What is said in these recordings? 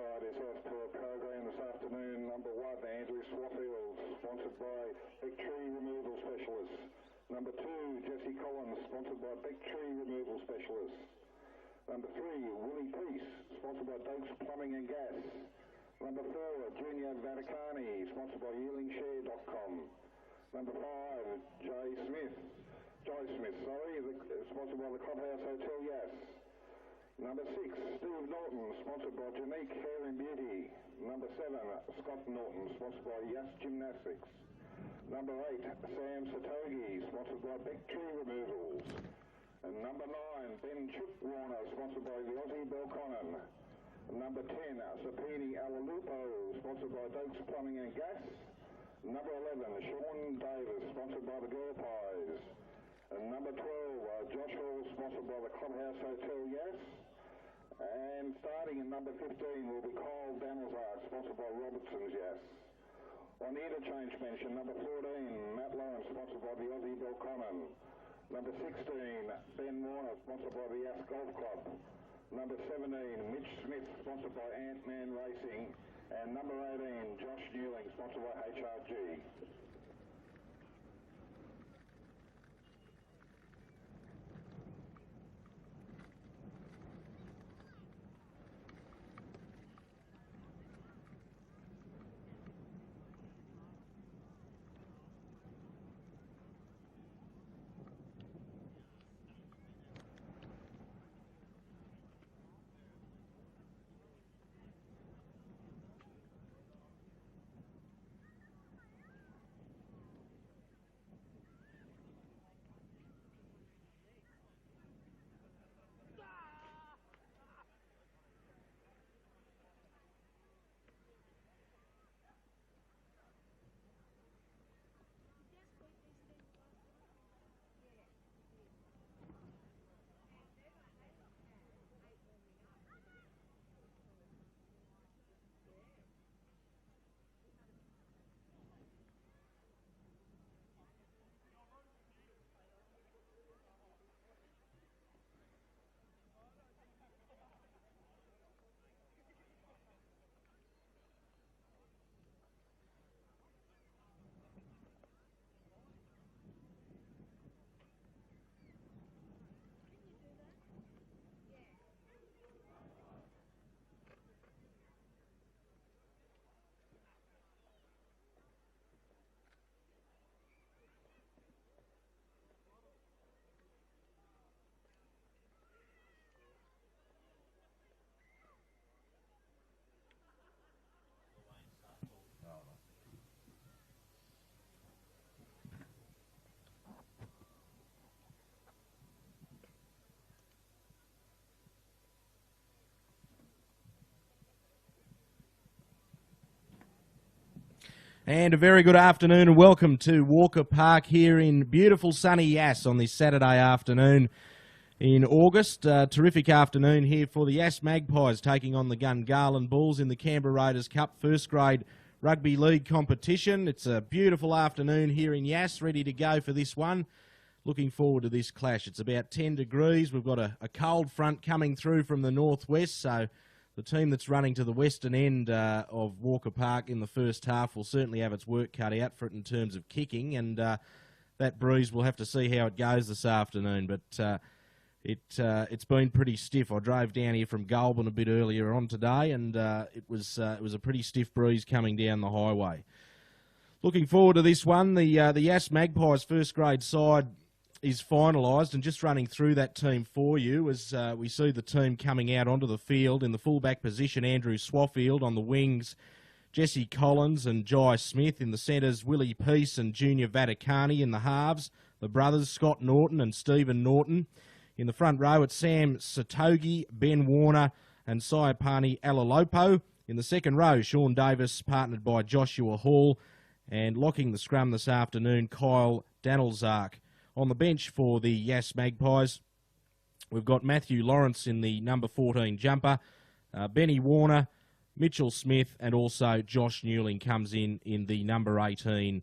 side is off to a program this afternoon. Number 1, Andrew Swaffield, sponsored by Big Tree Removal Specialists. Number 2, Jesse Collins, sponsored by Big Tree Removal Specialists. Number 3, Willie Peace, sponsored by Dokes Plumbing and Gas. Number 4, Junior Vaticani, sponsored by YearlingShare.com. Number 5, Joy Smith, sponsored by the Clubhouse Hotel Yass. Number 6, Steve Norton, sponsored by Janique Hair and Beauty. Number 7, Scott Norton, sponsored by Yass Gymnastics. Number 8, Sam Satogi, sponsored by Big Tree Removals. And number 9, Ben Chipwarner, sponsored by the Aussie Belconnen. Number 10, Sapini Alalupo, sponsored by Dokes Plumbing and Gas. Number 11, Sean Davis, sponsored by the Girl Pies. And number 12, Josh Hall, sponsored by the Clubhouse Hotel Yass. And starting in number 15 will be Kyle Danelzark, sponsored by Robertson's Yass. On the interchange mention, number 14, Matt Lawrence, sponsored by the Aussie Belconnen. Number 16, Ben Warner, sponsored by the Yass Golf Club. Number 17, Mitch Smith, sponsored by Ant-Man Racing. And number 18, Josh Newling, sponsored by HRG. And a very good afternoon and welcome to Walker Park here in beautiful sunny Yass on this Saturday afternoon in August. Terrific afternoon here for the Yass Magpies taking on the Gungahlin Bulls in the Canberra Raiders Cup first grade rugby league competition. It's a beautiful afternoon here in Yass, ready to go for this one. Looking forward to this clash. It's about 10 degrees. We've got a cold front coming through from the northwest, so the team that's running to the western end of Walker Park in the first half will certainly have its work cut out for it in terms of kicking, and that breeze, we'll have to see how it goes this afternoon, but it's been pretty stiff. I drove down here from Goulburn a bit earlier on today, and it was a pretty stiff breeze coming down the highway. Looking forward to this one. The Yass Magpies first grade side is finalised, and just running through that team for you as we see the team coming out onto the field. In the fullback position, Andrew Swaffield. On the wings, Jesse Collins and Joy Smith. In the centres, Willie Peace and Junior Vaticani. In the halves, the brothers Scott Norton and Stephen Norton. In the front row, it's Sam Satogi, Ben Warner and Sapini Alalupo. In the second row, Sean Davis, partnered by Joshua Hall. And locking the scrum this afternoon, Kyle Danelzark. On the bench for the Yass Magpies, we've got Matthew Lawrence in the number 14 jumper, Benny Warner, Mitchell Smith, and also Josh Newling comes in the number 18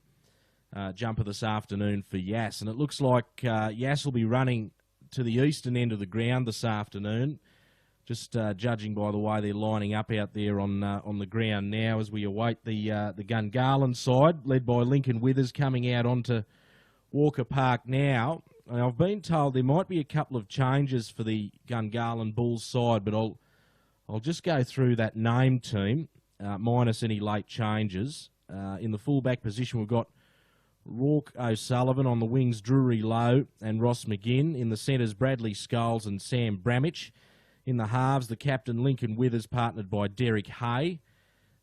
jumper this afternoon for Yass. And it looks like Yass will be running to the eastern end of the ground this afternoon Just judging by the way they're lining up out there on the ground now as we await the Gungahlin side, led by Lincoln Withers, coming out onto Walker Park now. I've been told there might be a couple of changes for the Gungahlin Bulls side, but I'll just go through that name team, minus any late changes. In the fullback position, we've got Rourke O'Sullivan, on the wings Drury Lowe and Ross McGinn. In the centres, Bradley Scholes and Sam Bramich. In the halves, the captain Lincoln Withers, partnered by Derek Hay.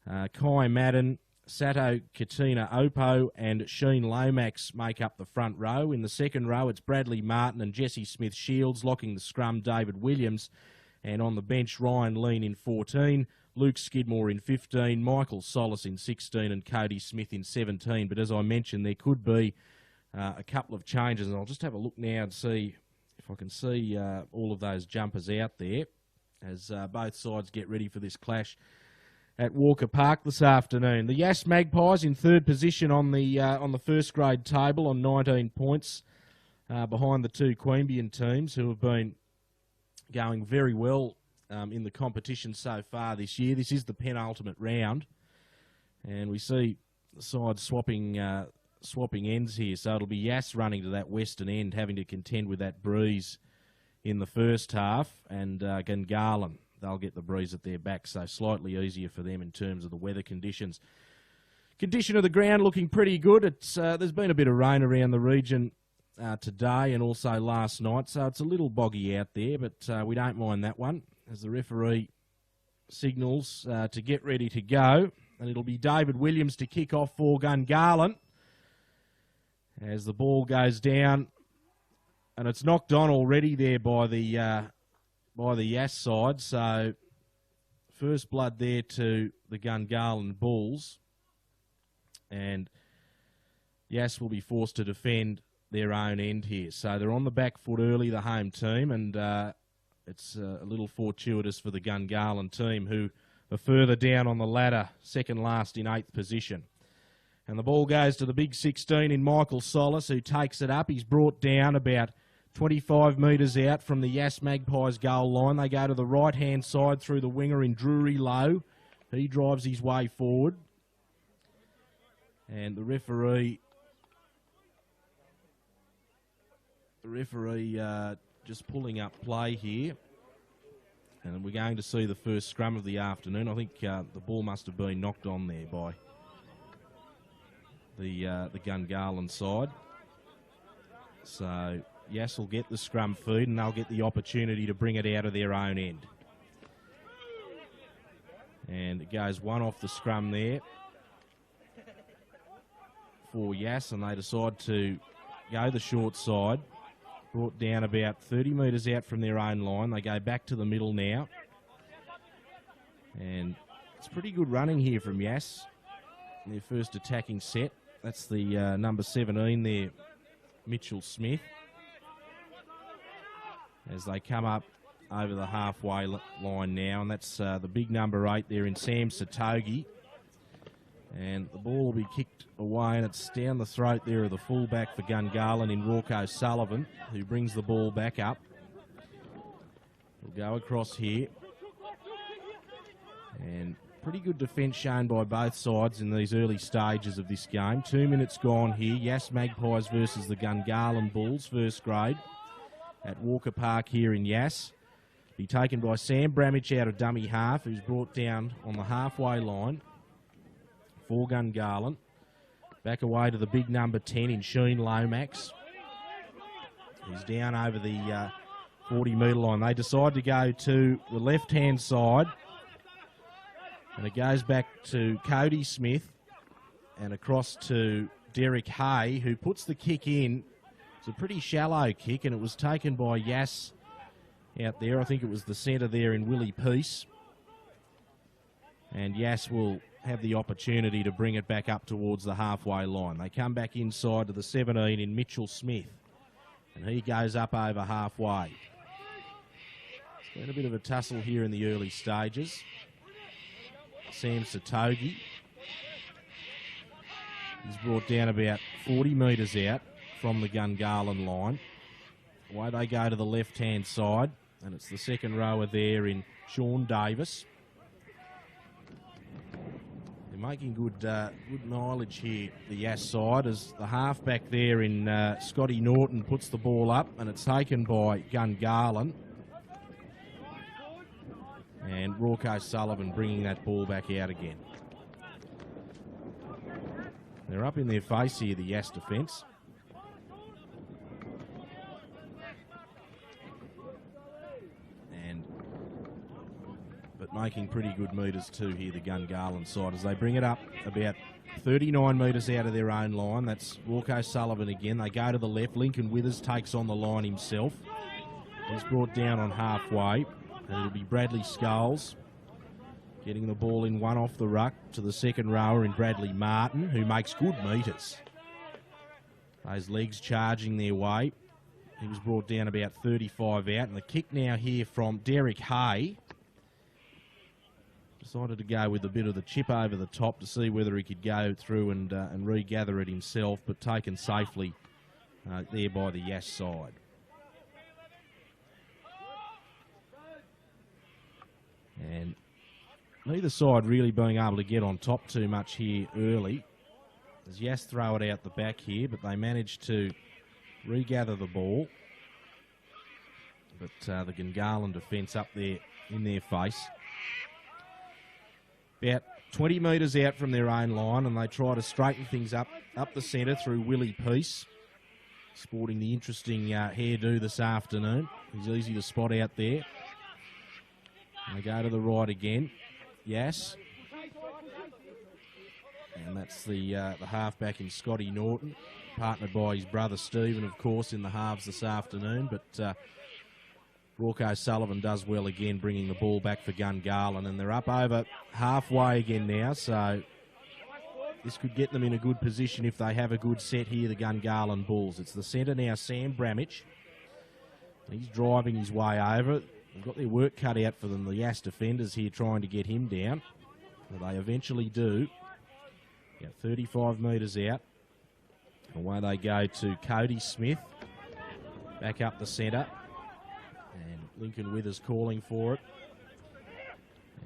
Kai Madden, Sato Katina Opo and Sheen Lomax make up the front row. In the second row, it's Bradley Martin and Jesse Smith-Shields, locking the scrum David Williams. And on the bench, Ryan Lean in 14, Luke Skidmore in 15, Michael Solis in 16 and Cody Smith in 17. But as I mentioned, there could be a couple of changes. And I'll just have a look now and see if I can see all of those jumpers out there as both sides get ready for this clash at Walker Park this afternoon. The Yass Magpies in third position on the first grade table on 19 points, behind the two Queanbeyan teams who have been going very well in the competition so far this year. This is the penultimate round, and we see the sides swapping ends here. So it'll be Yass running to that western end, having to contend with that breeze in the first half, and Gungahlin, they'll get the breeze at their back, so slightly easier for them in terms of the weather conditions. Condition of the ground looking pretty good. It's there's been a bit of rain around the region today and also last night, so it's a little boggy out there, but we don't mind that one as the referee signals to get ready to go. And it'll be David Williams to kick off for Gungahlin as the ball goes down, and it's knocked on already there by the Yass side. So first blood there to the Gungahlin Bulls, and Yass will be forced to defend their own end here. So they're on the back foot early, the home team, and it's a little fortuitous for the Gungahlin team, who are further down on the ladder, second last in 8th position. And the ball goes to the big 16 in Michael Solis, who takes it up. He's brought down about 25 metres out from the Yass Magpies goal line. They go to the right-hand side through the winger in Drury Lowe. He drives his way forward. And the referee just pulling up play here. And we're going to see the first scrum of the afternoon. I think the ball must have been knocked on there by the Gungahlin side. So Yass will get the scrum feed, and they'll get the opportunity to bring it out of their own end. And it goes one off the scrum there for Yass, and they decide to go the short side. Brought down about 30 metres out from their own line. They go back to the middle now. And it's pretty good running here from Yass in their first attacking set. That's the number 17 there, Mitchell Smith, as they come up over the halfway line now. And that's the big number 8 there in Sam Satogi. And the ball will be kicked away, and it's down the throat there of the fullback for Gungahlin in Rourke O'Sullivan, who brings the ball back up. We'll go across here. And pretty good defence shown by both sides in these early stages of this game. 2 minutes gone here. Yass Magpies versus the Gungahlin Bulls, first grade, at Walker Park here in Yass. Be taken by Sam Bramich out of dummy half, who's brought down on the halfway line for Gungahlin. Back away to the big number 10 in Sheen Lomax. He's down over the 40-metre line. They decide to go to the left-hand side, and it goes back to Cody Smith and across to Derek Hay, who puts the kick in. It's a pretty shallow kick, and it was taken by Yass out there. I think it was the centre there in Willie Peace. And Yass will have the opportunity to bring it back up towards the halfway line. They come back inside to the 17 in Mitchell Smith, and he goes up over halfway. It's been a bit of a tussle here in the early stages. Sam Satogi, he's brought down about 40 metres out from the Gungahlin line. Away they go to the left-hand side, and it's the second rower there in Sean Davis. They're making good mileage here, the Yass side, as the halfback there in Scotty Norton puts the ball up, and it's taken by Gungahlin. And Rocco Sullivan bringing that ball back out again. They're up in their face here, the Yass defence. But making pretty good metres too here, the Gungahlin side, as they bring it up about 39 metres out of their own line. That's Rocco Sullivan again. They go to the left. Lincoln Withers takes on the line himself. He's brought down on halfway. And it'll be Bradley Scholes getting the ball in one off the ruck to the second rower in Bradley Martin, who makes good metres. Those legs charging their way. He was brought down about 35 out. And the kick now here from Derek Hay. Decided to go with a bit of the chip over the top to see whether he could go through and regather it himself, but taken safely there by the Yass side. And neither side really being able to get on top too much here early. As Yass throw it out the back here, but they managed to regather the ball. But the Gungahlin defence up there in their face. About 20 metres out from their own line, and they try to straighten things up the centre through Willie Peace, sporting the interesting hairdo this afternoon. He's easy to spot out there. And they go to the right again. Yass. And that's the halfback in Scotty Norton, partnered by his brother Stephen, of course, in the halves this afternoon. But Rocco Sullivan does well again, bringing the ball back for Gungahlin, and they're up over halfway again now, so this could get them in a good position if they have a good set here, the Gungahlin Bulls. It's the centre now, Sam Bramich. He's driving his way over. They've got their work cut out for them, the Yass defenders here trying to get him down. Well, they eventually do. 35 metres out. Away they go to Cody Smith. Back up the centre. And Lincoln Withers calling for it.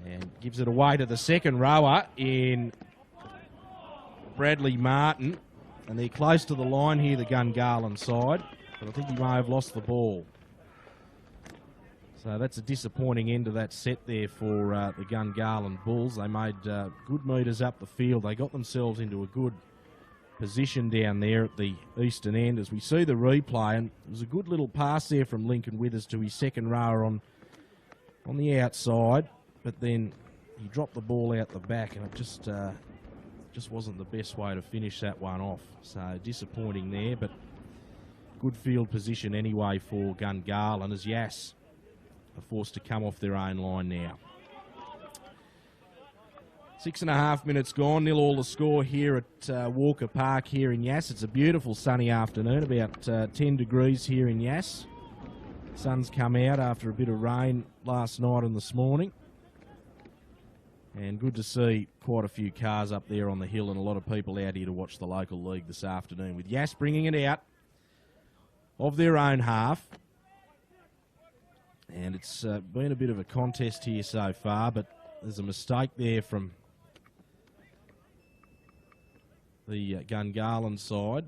And gives it away to the second rower in Bradley Martin. And they're close to the line here, the Gungahlin side. But I think he may have lost the ball. So that's a disappointing end to that set there for the Gungahlin Bulls. They made good metres up the field. They got themselves into a good position down there at the eastern end. As we see the replay, and it was a good little pass there from Lincoln Withers to his second rower on the outside, but then he dropped the ball out the back, and it just wasn't the best way to finish that one off. So disappointing there, but good field position anyway for Gungahlin, as Yass are forced to come off their own line now. 6.5 minutes gone, 0-all the score here at Walker Park here in Yass. It's a beautiful sunny afternoon, about 10 degrees here in Yass. Sun's come out after a bit of rain last night and this morning. And good to see quite a few cars up there on the hill and a lot of people out here to watch the local league this afternoon, with Yass bringing it out of their own half. And it's been a bit of a contest here so far, but there's a mistake there from the Gungahlin side.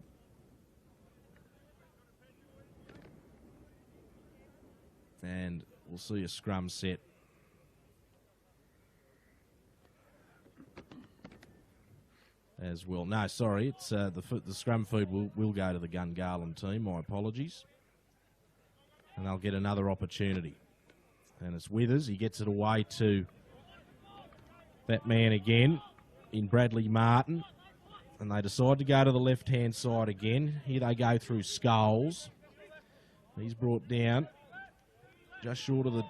And we'll see a scrum set. As well. No, sorry, it's the scrum feed will go to the Gungahlin team. My apologies. And they'll get another opportunity. And it's Withers. He gets it away to that man again in Bradley Martin. And they decide to go to the left-hand side again. Here they go through Scholes. He's brought down just short of the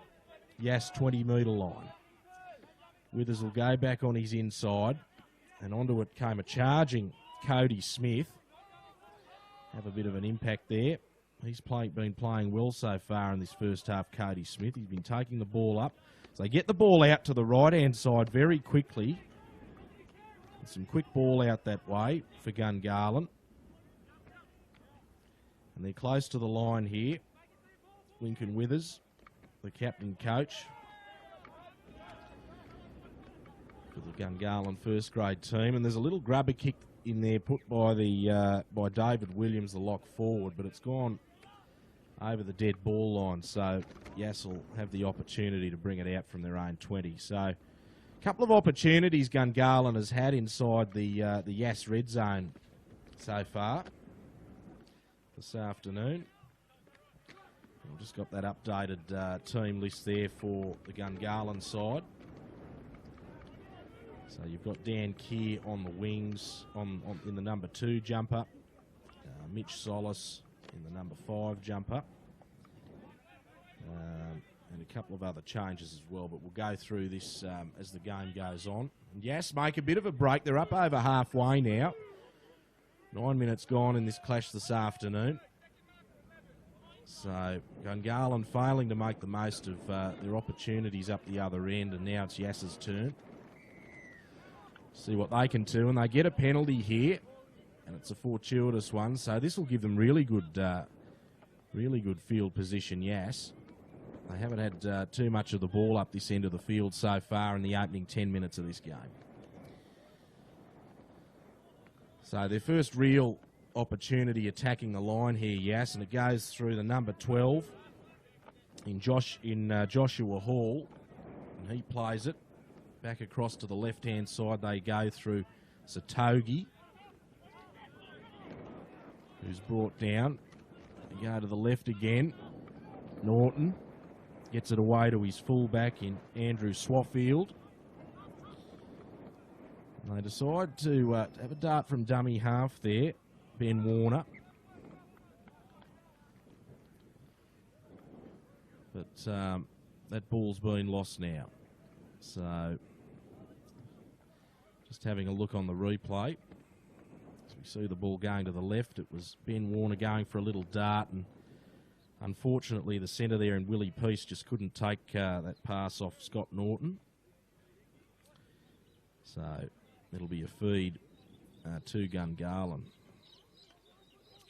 Yass 20-metre line. Withers will go back on his inside. And onto it came a charging Cody Smith. Have a bit of an impact there. He's been playing well so far in this first half, Cody Smith. He's been taking the ball up. So they get the ball out to the right-hand side very quickly. And some quick ball out that way for Gungahlin. And they're close to the line here. Lincoln Withers, the captain coach, for the Gungahlin first grade team. And there's a little grubber kick in there put by the by David Williams, the lock forward, but it's gone over the dead ball line. So Yass will have the opportunity to bring it out from their own 20. So a couple of opportunities Gungahlin has had inside the Yass red zone so far this afternoon. We've just got that updated team list there for the Gungahlin side. So you've got Dan Keir on the wings in the number 2 jumper, Mitch Solis in the number 5 jumper, and a couple of other changes as well, but we'll go through this as the game goes on. And Yass make a bit of a break. They're up over halfway now. 9 minutes gone in this clash this afternoon. So Gungahlin failing to make the most of their opportunities up the other end, and now it's Yass's turn. See what they can do, and they get a penalty here, and it's a fortuitous one. So this will give them really good field position. Yass, they haven't had too much of the ball up this end of the field so far in the opening 10 minutes of this game. So their first real opportunity attacking the line here, Yass, and it goes through the number 12 in Joshua Hall, and he plays it back across to the left-hand side. They go through Satogi, who's brought down. They go to the left again. Norton gets it away to his fullback in Andrew Swaffield. And they decide to have a dart from dummy half there, Ben Warner. But that ball's been lost now. So just having a look on the replay. As we see the ball going to the left, it was Ben Warner going for a little dart, and unfortunately the centre there in Willie Peace just couldn't take that pass off Scott Norton. So it'll be a feed to Gungahlin.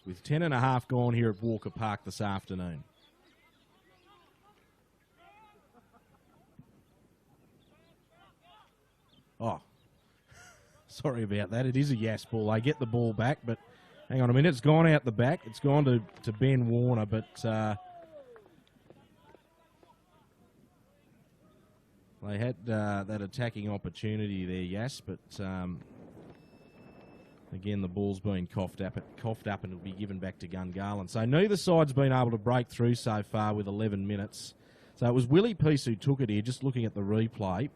With 10.5 gone here at Walker Park this afternoon. Oh, sorry about that. It is a Yass ball. They get the ball back, but hang on a minute. It's gone out the back. It's gone to Ben Warner, but they had that attacking opportunity there, Yass, but again, the ball's been coughed up and it'll be given back to Gungahlin. So neither side's been able to break through so far with 11 minutes. So it was Willie Peace who took it here, just looking at the replay,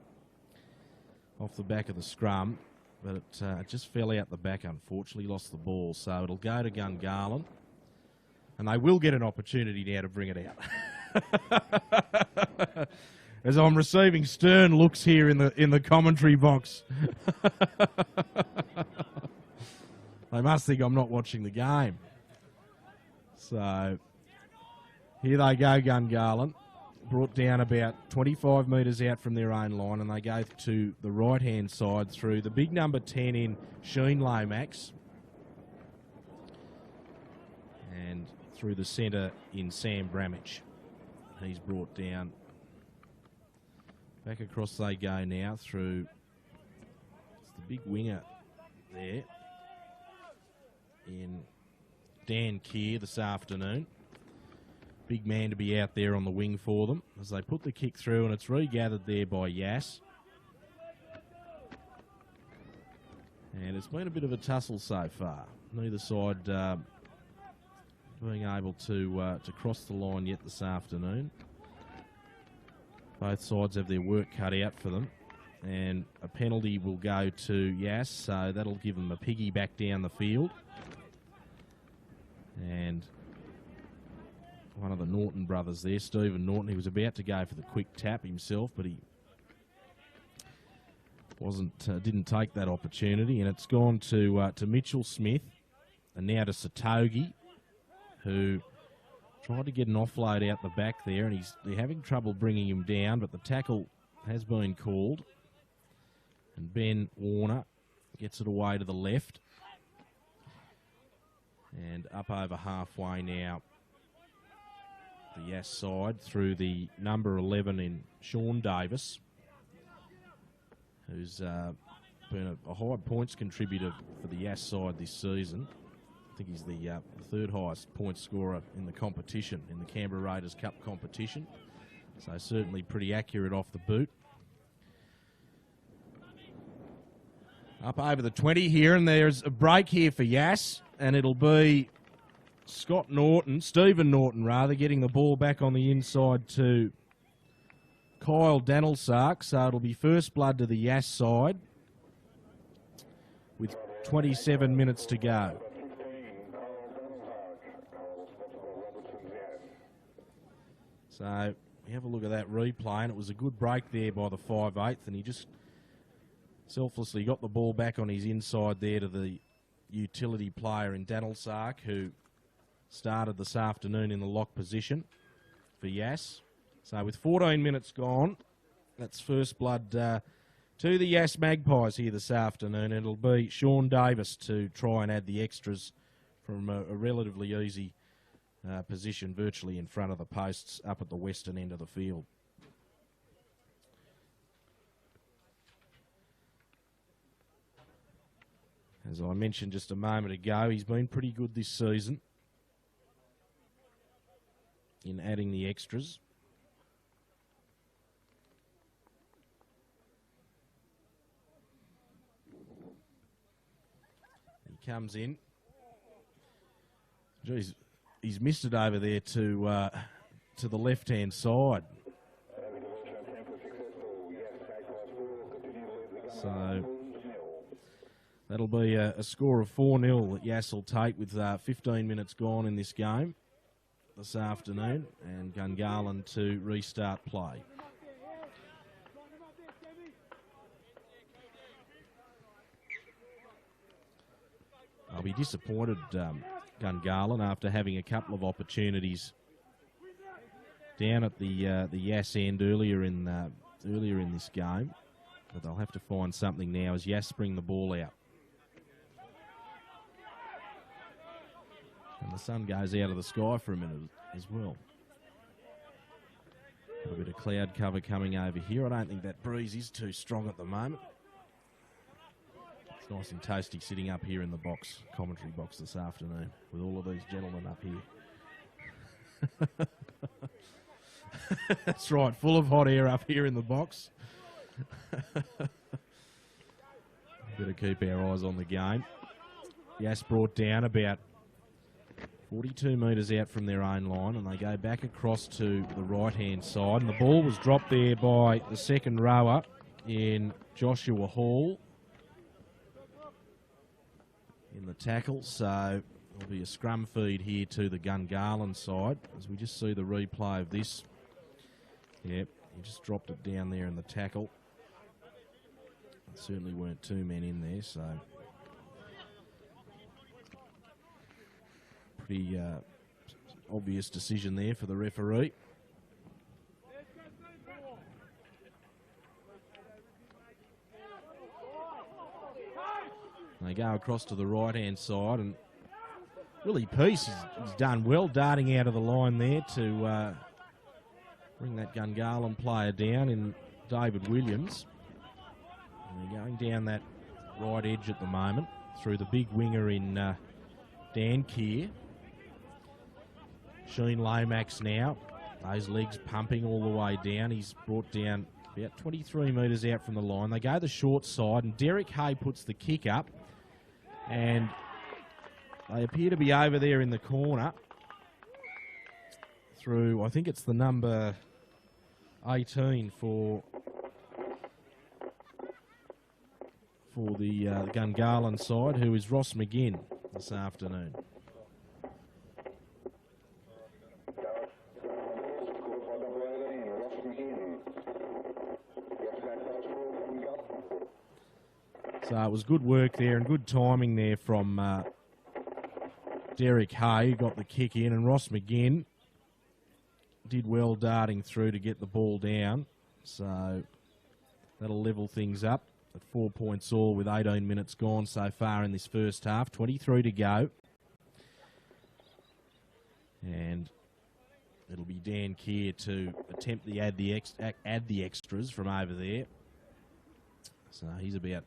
off the back of the scrum, but it just fell out the back, unfortunately, lost the ball. So it'll go to Gungahlin, and they will get an opportunity now to bring it out. As I'm receiving stern looks here in the commentary box. They must think I'm not watching the game. So here they go, Gungahlin. Brought down about 25 metres out from their own line, and they go to the right-hand side through the big number 10 in Sheen Lomax, and through the centre in Sam Bramage. He's brought down. Back across they go now through the big winger there in Dan Keir this afternoon. Big man to be out there on the wing for them as they put the kick through, and it's regathered there by Yass. And it's been a bit of a tussle so far. Neither side being able to cross the line yet this afternoon. Both sides have their work cut out for them, and a penalty will go to Yass, so that'll give them a piggy back down the field. And one of the Norton brothers there, Stephen Norton, he was about to go for the quick tap himself, but he didn't take that opportunity, and it's gone to Mitchell Smith, and now to Satogi, who tried to get an offload out the back there, and they're having trouble bringing him down, but the tackle has been called, and Ben Warner gets it away to the left, and up over halfway now. The Yass side through the number 11 in Sean Davis. who's been a high points contributor for the Yass side this season. I think he's the third highest point scorer in the competition, in the Canberra Raiders Cup competition. So certainly pretty accurate off the boot. Up over the 20 here, and there's a break here for Yass, and it'll be Stephen Norton rather, getting the ball back on the inside to Kyle Danilsark. So it'll be first blood to the Yass side with 27 minutes to go. So we have a look at that replay, and it was a good break there by the 5/8, and he just selflessly got the ball back on his inside there to the utility player in Danilsark, who started this afternoon in the lock position for Yass. So with 14 minutes gone, that's first blood to the Yass Magpies here this afternoon. It'll be Sean Davis to try and add the extras from a relatively easy position, virtually in front of the posts up at the western end of the field. As I mentioned just a moment ago, he's been pretty good this season in adding the extras. He comes in. Geez, he's missed it over there to the left-hand side. So that'll be a score of 4-0 that Yass will take with 15 minutes gone in this game this afternoon, and Gungahlin to restart play. I'll be disappointed, Gungahlin, after having a couple of opportunities down at the Yass end earlier in this game, but they'll have to find something now as Yass bring the ball out. And the sun goes out of the sky for a minute as well. A bit of cloud cover coming over here. I don't think that breeze is too strong at the moment. It's nice and toasty sitting up here in the box, commentary box this afternoon, with all of these gentlemen up here. That's right, full of hot air up here in the box. Better keep our eyes on the game. Yass brought down about 42 metres out from their own line, and they go back across to the right-hand side. And the ball was dropped there by the second rower in Joshua Hall in the tackle. So there'll be a scrum feed here to the Gungahlin side as we just see the replay of this. Yep, he just dropped it down there in the tackle. There certainly weren't two men in there, so pretty obvious decision there for the referee. They go across to the right-hand side, and Willie Peace has done well darting out of the line there to bring that Gungahlin player down in David Williams. And they're going down that right edge at the moment through the big winger in Dan Keir. Sheen Lomax now, those legs pumping all the way down. He's brought down about 23 metres out from the line. They go the short side, and Derek Hay puts the kick up, and they appear to be over there in the corner through, I think it's the number 18 for the Gungahlin side, who is Ross McGinn this afternoon. So it was good work there and good timing there from Derek Hay, who got the kick in, and Ross McGinn did well darting through to get the ball down. So that'll level things up at 4 points all with 18 minutes gone so far in this first half. 23 to go. And it'll be Dan Keir to attempt to add the extras from over there. So he's about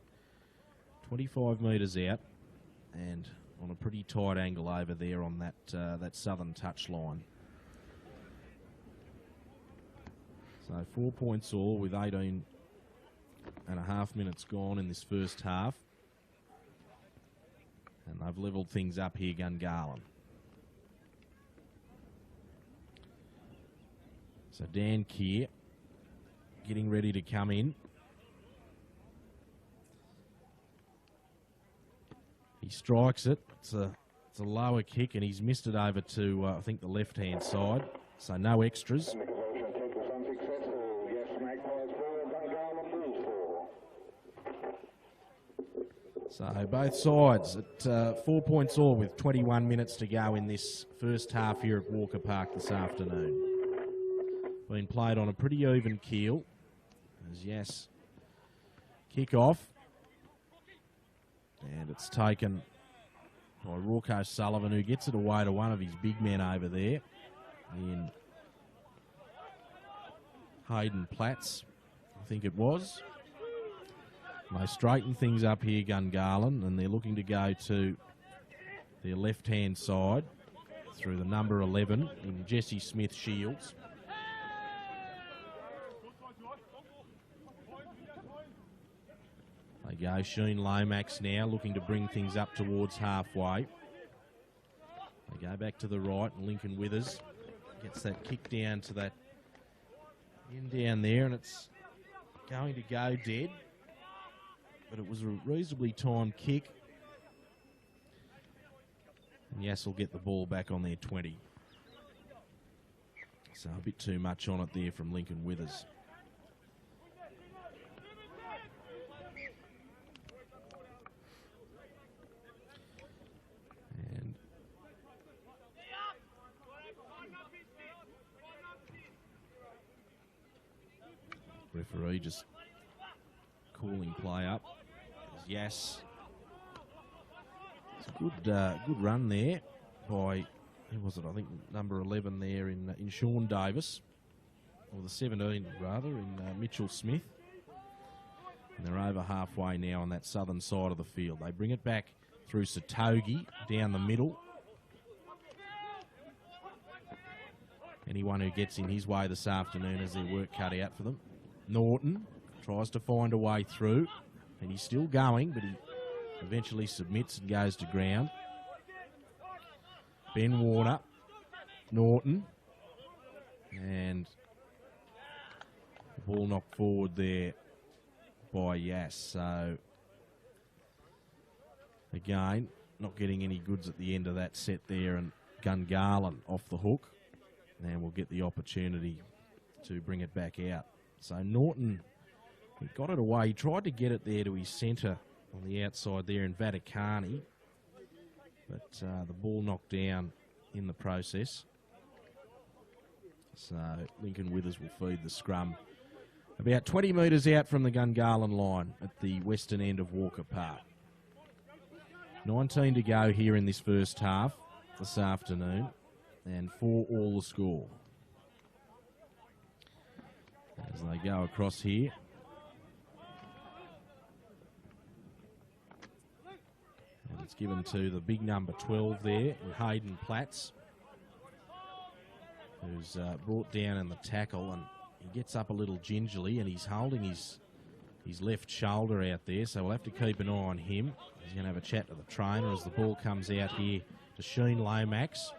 25 metres out and on a pretty tight angle over there on that southern touch line. So 4 points all with 18.5 minutes gone in this first half. And they've levelled things up here, Gungahlin. So Dan Keir getting ready to come in. He strikes it. It's a lower kick, and he's missed it over to, I think, the left-hand side. So no extras. So both sides at 4 points all with 21 minutes to go in this first half here at Walker Park this afternoon. Been played on a pretty even keel as Yass kick off. And it's taken by Rocco Sullivan, who gets it away to one of his big men over there in Hayden Platts, I think it was. And they straighten things up here, Gungahlin, and they're looking to go to their left-hand side through the number 11 in Jesse Smith-Shields. They go Sheen Lomax now, looking to bring things up towards halfway. They go back to the right, and Lincoln Withers gets that kick down to that end down there, and it's going to go dead. But it was a reasonably timed kick. And Yass will get the ball back on their 20. So a bit too much on it there from Lincoln Withers. And referee just calling play up. Yass. It's a good run there by, who was it? I think number 11 there in Sean Davis, or the 17 rather, in Mitchell Smith. And they're over halfway now on that southern side of the field. They bring it back through Satogi down the middle. Anyone who gets in his way this afternoon has their work cut out for them. Norton tries to find a way through, and he's still going, but he eventually submits and goes to ground. Ben Warner, Norton, and the ball knocked forward there by Yass. So, again, not getting any goods at the end of that set there, and Gungahlin off the hook, and we'll get the opportunity to bring it back out. So Norton, he got it away. He tried to get it there to his centre on the outside there in Vaticani, but the ball knocked down in the process. So Lincoln Withers will feed the scrum about 20 metres out from the Gungahlin line at the western end of Walker Park. 19 to go here in this first half this afternoon, and 4 all the score. As they go across here. And it's given to the big number 12 there, Hayden Platts, who's brought down in the tackle, and he gets up a little gingerly, and he's holding his left shoulder out there, so we'll have to keep an eye on him. He's going to have a chat to the trainer as the ball comes out here to Sheen Lomax.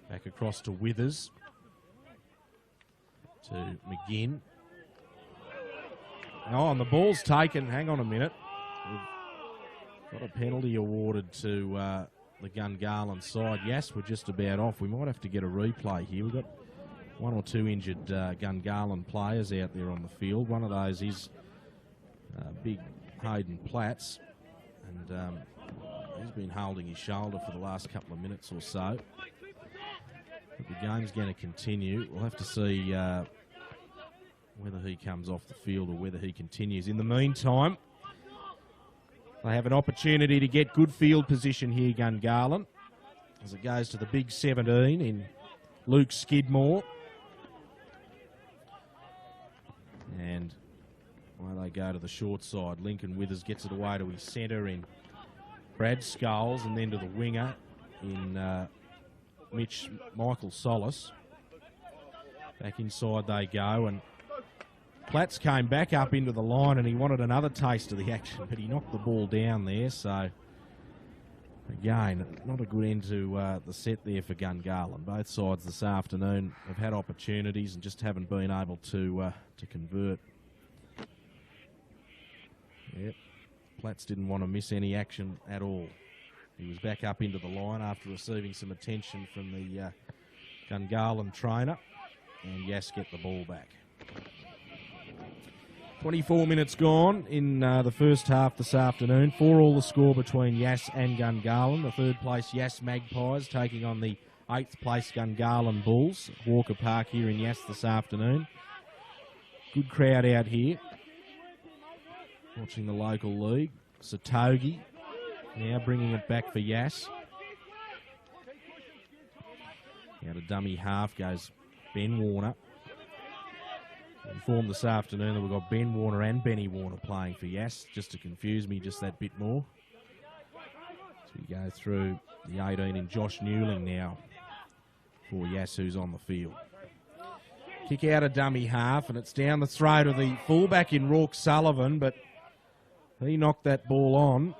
Back across to Withers. To McGinn. Oh, and the ball's taken. Hang on a minute. We've got a penalty awarded to the Gungahlin side. Yes, we're just about off. We might have to get a replay here. We've got 1 or 2 injured Gungahlin players out there on the field. One of those is big Hayden Platts, and he's been holding his shoulder for the last couple of minutes or so. But the game's going to continue. We'll have to see whether he comes off the field or whether he continues. In the meantime, they have an opportunity to get good field position here, Gungahlin, as it goes to the big 17 in Luke Skidmore. And Well, they go to the short side. Lincoln Withers gets it away to his centre in Brad Sculls, and then to the winger in Michael Solis. Back inside they go, and Platts came back up into the line and he wanted another taste of the action, but he knocked the ball down there. So, again, not a good end to the set there for Gungahlin. Both sides this afternoon have had opportunities and just haven't been able to convert. Yep, Platts didn't want to miss any action at all. He was back up into the line after receiving some attention from the Gungahlin trainer, and Yass get the ball back. 24 minutes gone in the first half this afternoon. 4-4 the score between Yass and Gungahlin. The third place Yass Magpies taking on the 8th place Gungahlin Bulls. Walker Park here in Yass this afternoon. Good crowd out here. Watching the local league. Satogi now bringing it back for Yass. Out a dummy half goes Ben Warner. Informed this afternoon that we've got Ben Warner and Benny Warner playing for Yass, just to confuse me just that bit more. So we go through the 18 in Josh Newling now for Yass, who's on the field. Kick out a dummy half, and it's down the throat of the fullback in Rourke Sullivan, but he knocked that ball on.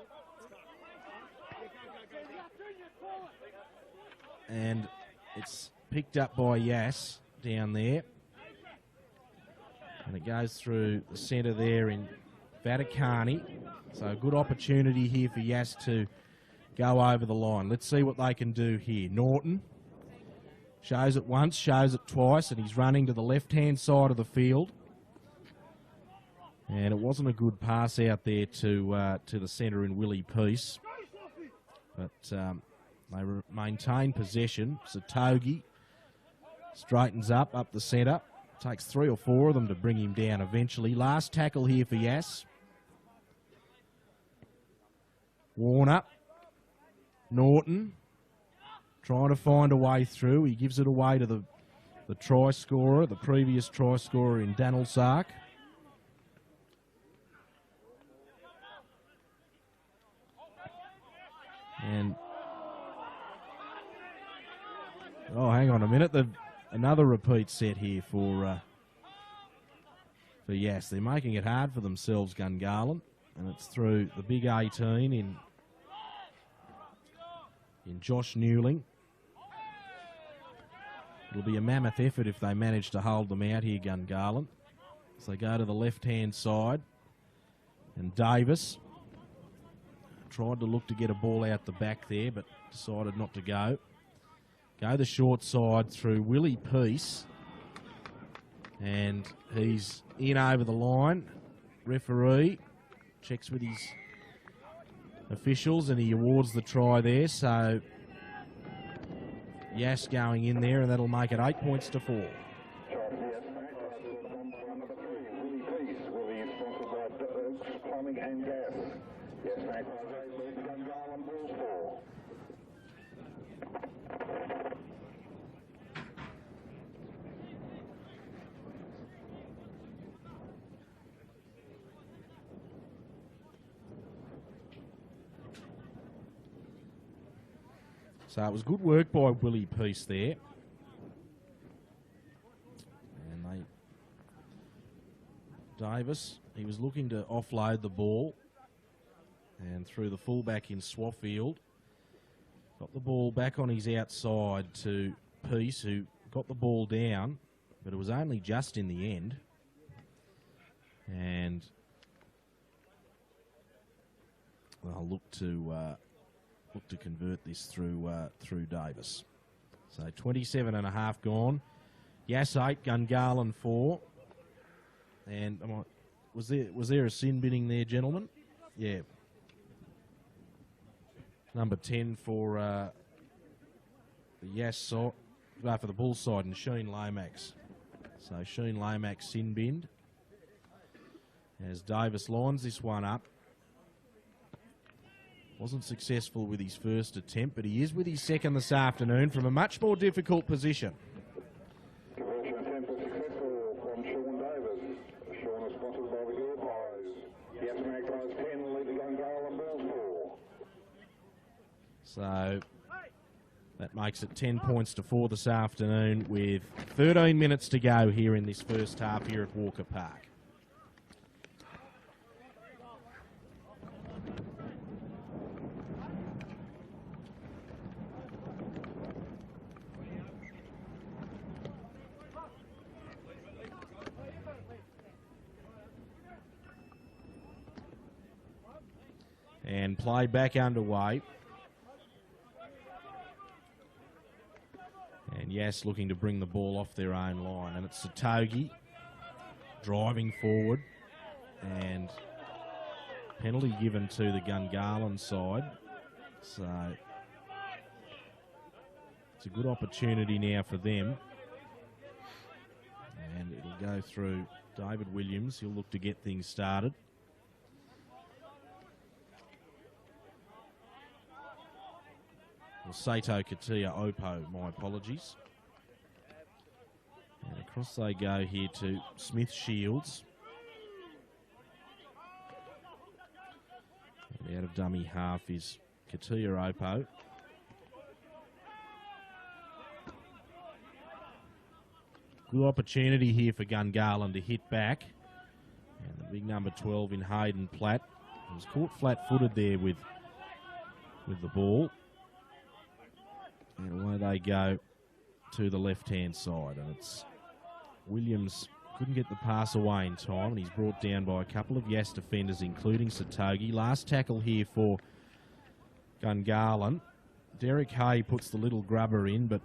And it's picked up by Yass down there. And it goes through the centre there in Vaticani. So a good opportunity here for Yass to go over the line. Let's see what they can do here. Norton shows it once, shows it twice, and he's running to the left-hand side of the field. And it wasn't a good pass out there to the centre in Willie Peace. But they maintain possession. Satogi straightens up the centre. Takes 3 or 4 of them to bring him down eventually. Last tackle here for Yass. Warner. Norton. Trying to find a way through. He gives it away to the try scorer, the previous try scorer in Daniel Sark. And oh, hang on a minute. Another repeat set here for Yass. They're making it hard for themselves, Gungahlin, and it's through the big 18 in Josh Newling. It'll be a mammoth effort if they manage to hold them out here, Gungahlin. So they go to the left-hand side, and Davis tried to look to get a ball out the back there, but decided not to go. Go the short side through Willie Peace. And he's in over the line. Referee checks with his officials and he awards the try there. So Yass going in there, and that'll make it 8 points to 4. Willie Peace, Willie is sponsored by Plumbing and Gas. Yes, mate. Gungahlin Bulls 4. So it was good work by Willie Peace there. And Davis, he was looking to offload the ball. And through the fullback in Swaffield. Got the ball back on his outside to Peace, who got the ball down, but it was only just in the end. And I'll look to convert this through Davis. So 27.5 gone. Yass 8, Gungahlin 4. And was there a sin binning there, gentlemen? Yeah. Number 10 for the Yass side, for the Bulls side, and Sheen Lomax. So Sheen Lomax sin binned as Davis lines this one up. Wasn't successful with his first attempt, but he is with his second this afternoon from a much more difficult position. Conversion attempt was successful from Sean Davis. Sean is sponsored by the Girl So that makes it 10 points to 4 this afternoon with 13 minutes to go here in this first half here at Walker Park. And play back underway. And Yass looking to bring the ball off their own line. And it's Satogi driving forward. And penalty given to the Gungahlin side. So it's a good opportunity now for them. And it'll go through David Williams. He'll look to get things started. Sato Katia Opo, my apologies. And across they go here to Smith Shields. And out of dummy half is Katia Opo. Good opportunity here for Gungahlin to hit back. And the big number 12 in Hayden Platt. He was caught flat-footed there with the ball. And away they go to the left-hand side. And it's Williams couldn't get the pass away in time. And he's brought down by a couple of Yass defenders, including Satogi. Last tackle here for Gungahlin. Derek Hay puts the little grubber in, but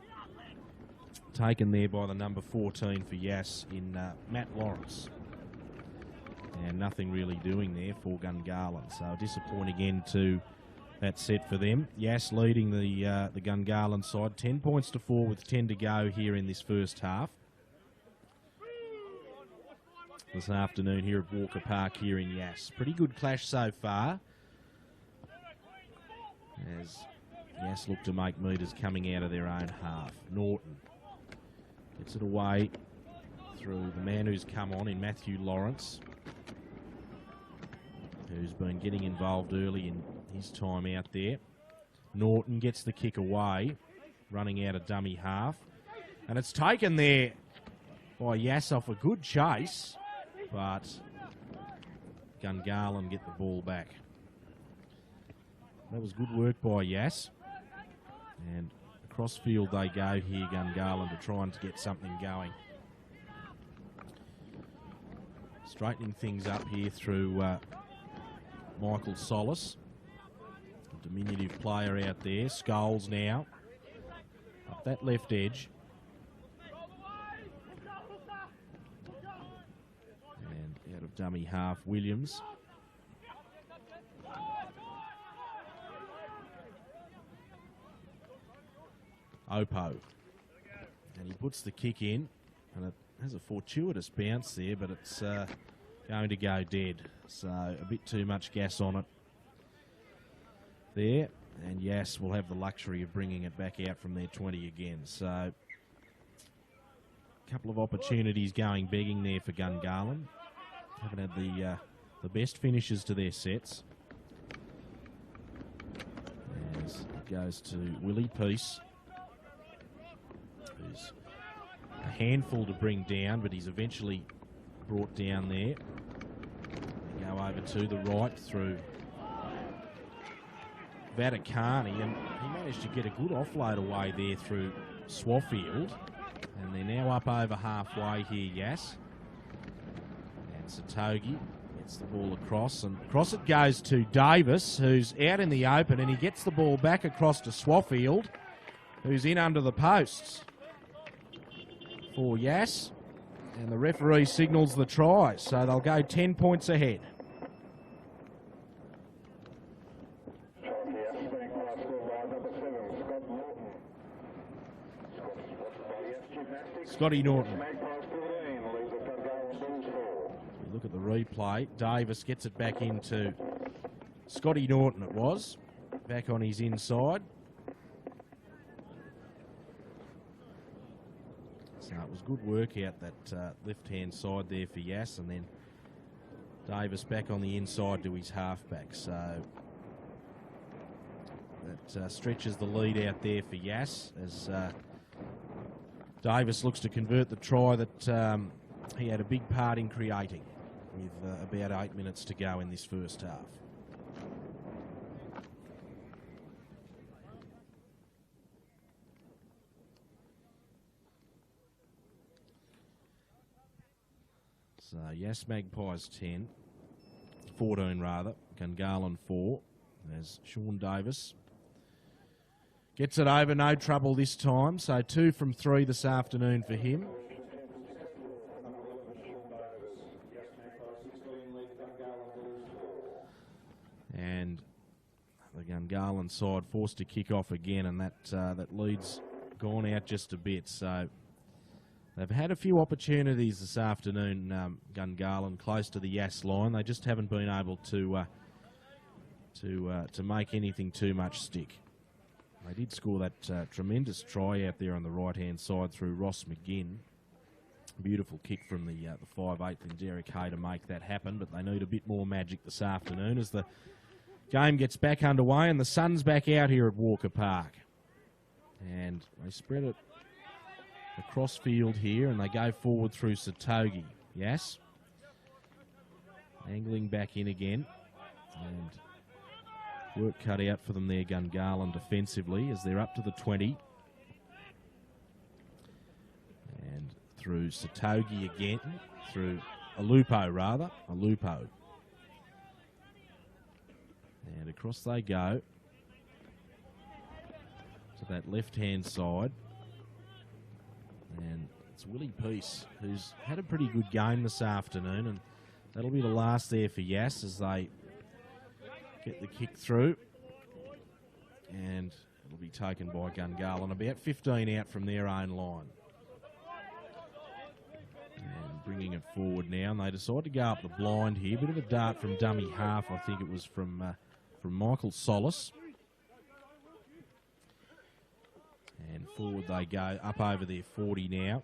taken there by the number 14 for Yass in Matt Lawrence. And nothing really doing there for Gungahlin. So a disappointing end to that set for them. Yass leading the Gungahlin side. 10 points to 4 with 10 to go here in this first half. This afternoon here at Walker Park here in Yass. Pretty good clash so far. As Yass look to make meters coming out of their own half. Norton gets it away through the man who's come on in Matthew Lawrence, who's been getting involved early in his time out there. Norton gets the kick away, running out of dummy half. And it's taken there by Yass off a good chase, but Gungahlin get the ball back. That was good work by Yass. And across field they go here, Gungahlin, to try and get something going. Straightening things up here through Michael Solis. A diminutive player out there. Scholes now. Up that left edge. And out of dummy half, Williams. Opo. And he puts the kick in. And it has a fortuitous bounce there, but it's going to go dead. So a bit too much gas on it there. And Yass will have the luxury of bringing it back out from their 20 again. So a couple of opportunities going begging there for Gungahlin. Haven't had the best finishes to their sets. As it goes to Willie Peace, who's a handful to bring down, but he's eventually brought down there. They go over to the right through Vaticani, and he managed to get a good offload away there through Swaffield. And they're now up over halfway here, Yass. And Satogi gets the ball across, and across it goes to Davis, who's out in the open, and he gets the ball back across to Swaffield, who's in under the posts for Yass. And the referee signals the try, so they'll go 10 points ahead. Scotty Norton. Look at the replay. Davis gets it back into Scotty Norton, it was. Back on his inside. So it was good work out that left-hand side there for Yass, and then Davis back on the inside to his halfback. So that stretches the lead out there for Yass as Davis looks to convert the try that he had a big part in creating with about 8 minutes to go in this first half. So Yass Magpies 10, 14 rather, Gungahlin 4, as Sean Davis gets it over, no trouble this time, so 2 from 3 this afternoon for him. And the Gungahlin side forced to kick off again, and that lead's gone out just a bit, so they've had a few opportunities this afternoon, Gungahlin, close to the Yass line. They just haven't been able to make anything too much stick. They did score that tremendous try out there on the right-hand side through Ross McGinn. Beautiful kick from the 5'8" in Derek Hay to make that happen, but they need a bit more magic this afternoon as the game gets back underway and the sun's back out here at Walker Park. And they spread it across field here, and they go forward through Satogi. Yass angling back in again, and work cut out for them there, Gungahlin, defensively as they're up to the 20. And through Satogi again, through Alupo. And across they go to that left-hand side. And it's Willie Peace, who's had a pretty good game this afternoon, and that'll be the last there for Yass as they get the kick through. And it'll be taken by Gungahlin, about 15 out from their own line. And bringing it forward now, and they decide to go up the blind here. Bit of a dart from dummy half, I think it was from Michael Solis. And forward they go, up over their 40 now.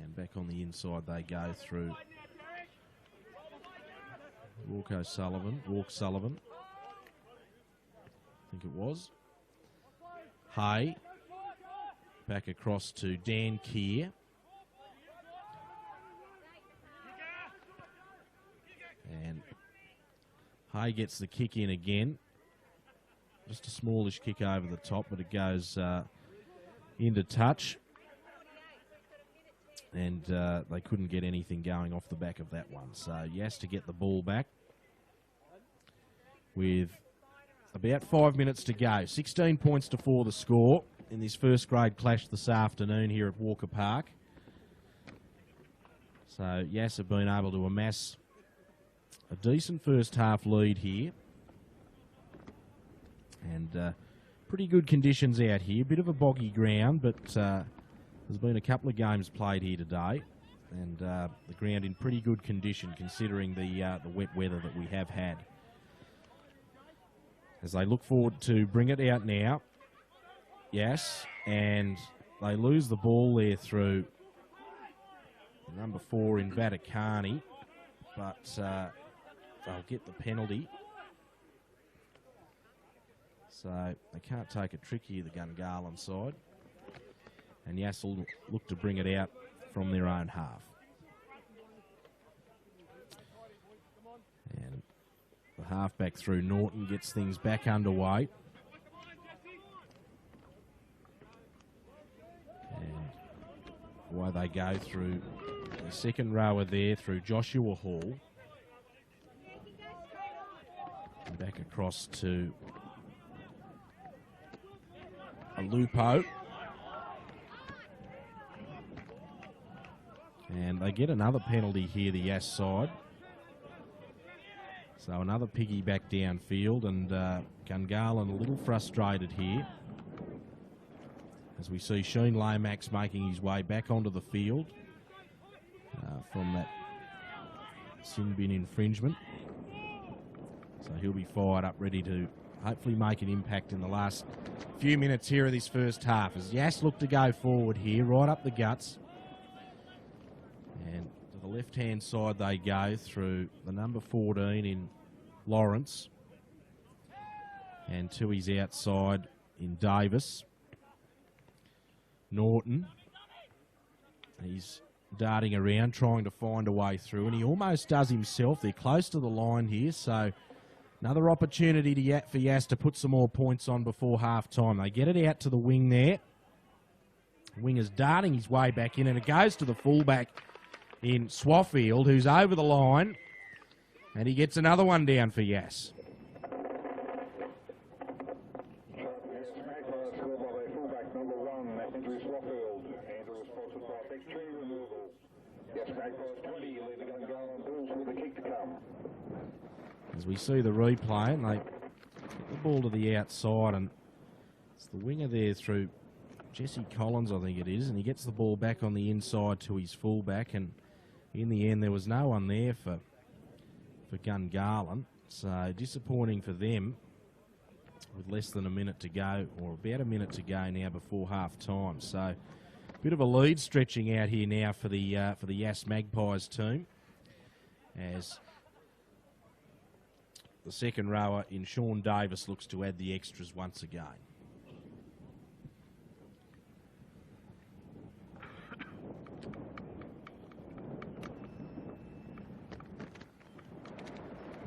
And back on the inside they go through Walk Sullivan, I think it was. Hay, back across to Dan Keir. And Hay gets the kick in again. Just a smallish kick over the top, but it goes into touch. And they couldn't get anything going off the back of that one. So Yass to get the ball back with about 5 minutes to go. 16 points to 4 the score in this first grade clash this afternoon here at Walker Park. So Yass have been able to amass a decent first half lead here. And pretty good conditions out here. Bit of a boggy ground, but there's been a couple of games played here today. And the ground in pretty good condition considering the wet weather that we have had. As they look forward to bring it out now. Yes, and they lose the ball there through number 4 in Vaticani. But they'll get the penalty. So they can't take a trick here, the Gungahlin side. And Yass will look to bring it out from their own half. And the halfback through Norton gets things back underway. And away they go through the second rower there through Joshua Hall. And back across to Alupo. And they get another penalty here, the Yass side. So another piggyback downfield, and Gungahlin a little frustrated here. As we see Sheen Lomax making his way back onto the field from that sin bin infringement. So he'll be fired up, ready to hopefully make an impact in the last few minutes here of this first half. As Yass look to go forward here, right up the guts. And to the left-hand side they go through the number 14 in Lawrence. And to his outside in Davis. Norton. He's darting around, trying to find a way through, and he almost does himself. They're close to the line here, so another opportunity for Yass to put some more points on before half-time. They get it out to the wing there. Winger's darting his way back in, and it goes to the fullback in Swaffield, who's over the line, and he gets another one down for Yass. As we see the replay, and they get the ball to the outside, and it's the winger there through Jesse Collins, I think it is, and he gets the ball back on the inside to his fullback, and in the end there was no one there for Gungahlin, so disappointing for them with less than a minute to go, or about a minute to go now before half-time. So bit of a lead stretching out here now for the Yass Magpies team, as the second rower in Sean Davis looks to add the extras once again.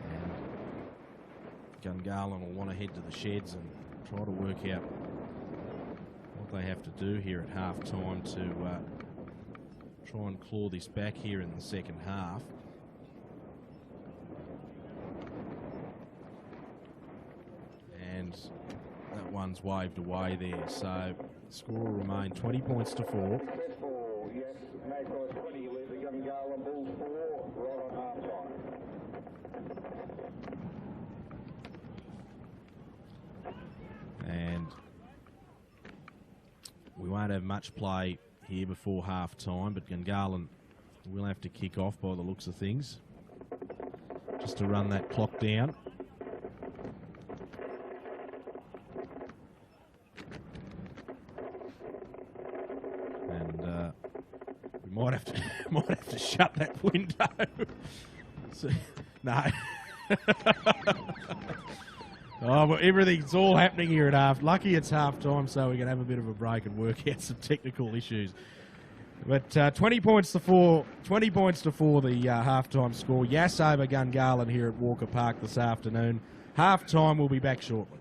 And Gungahlin will want to head to the sheds and try to work out what they have to do here at half-time to try and claw this back here in the second half. And that one's waved away there, so score will remain 20 points to 4. Yes, Magpies 20, lead the Gungahlin Bulls 4, right on half-time. And we won't have much play here before half-time, but Gungahlin will have to kick off by the looks of things, just to run that clock down. And we might have to shut that window. So, no. Oh, well, everything's all happening here at half. Lucky it's half-time, so we can have a bit of a break and work out some technical issues. But 20 points to 4, the half-time score. Yass over Gungahlin here at Walker Park this afternoon. Half-time, we'll be back shortly.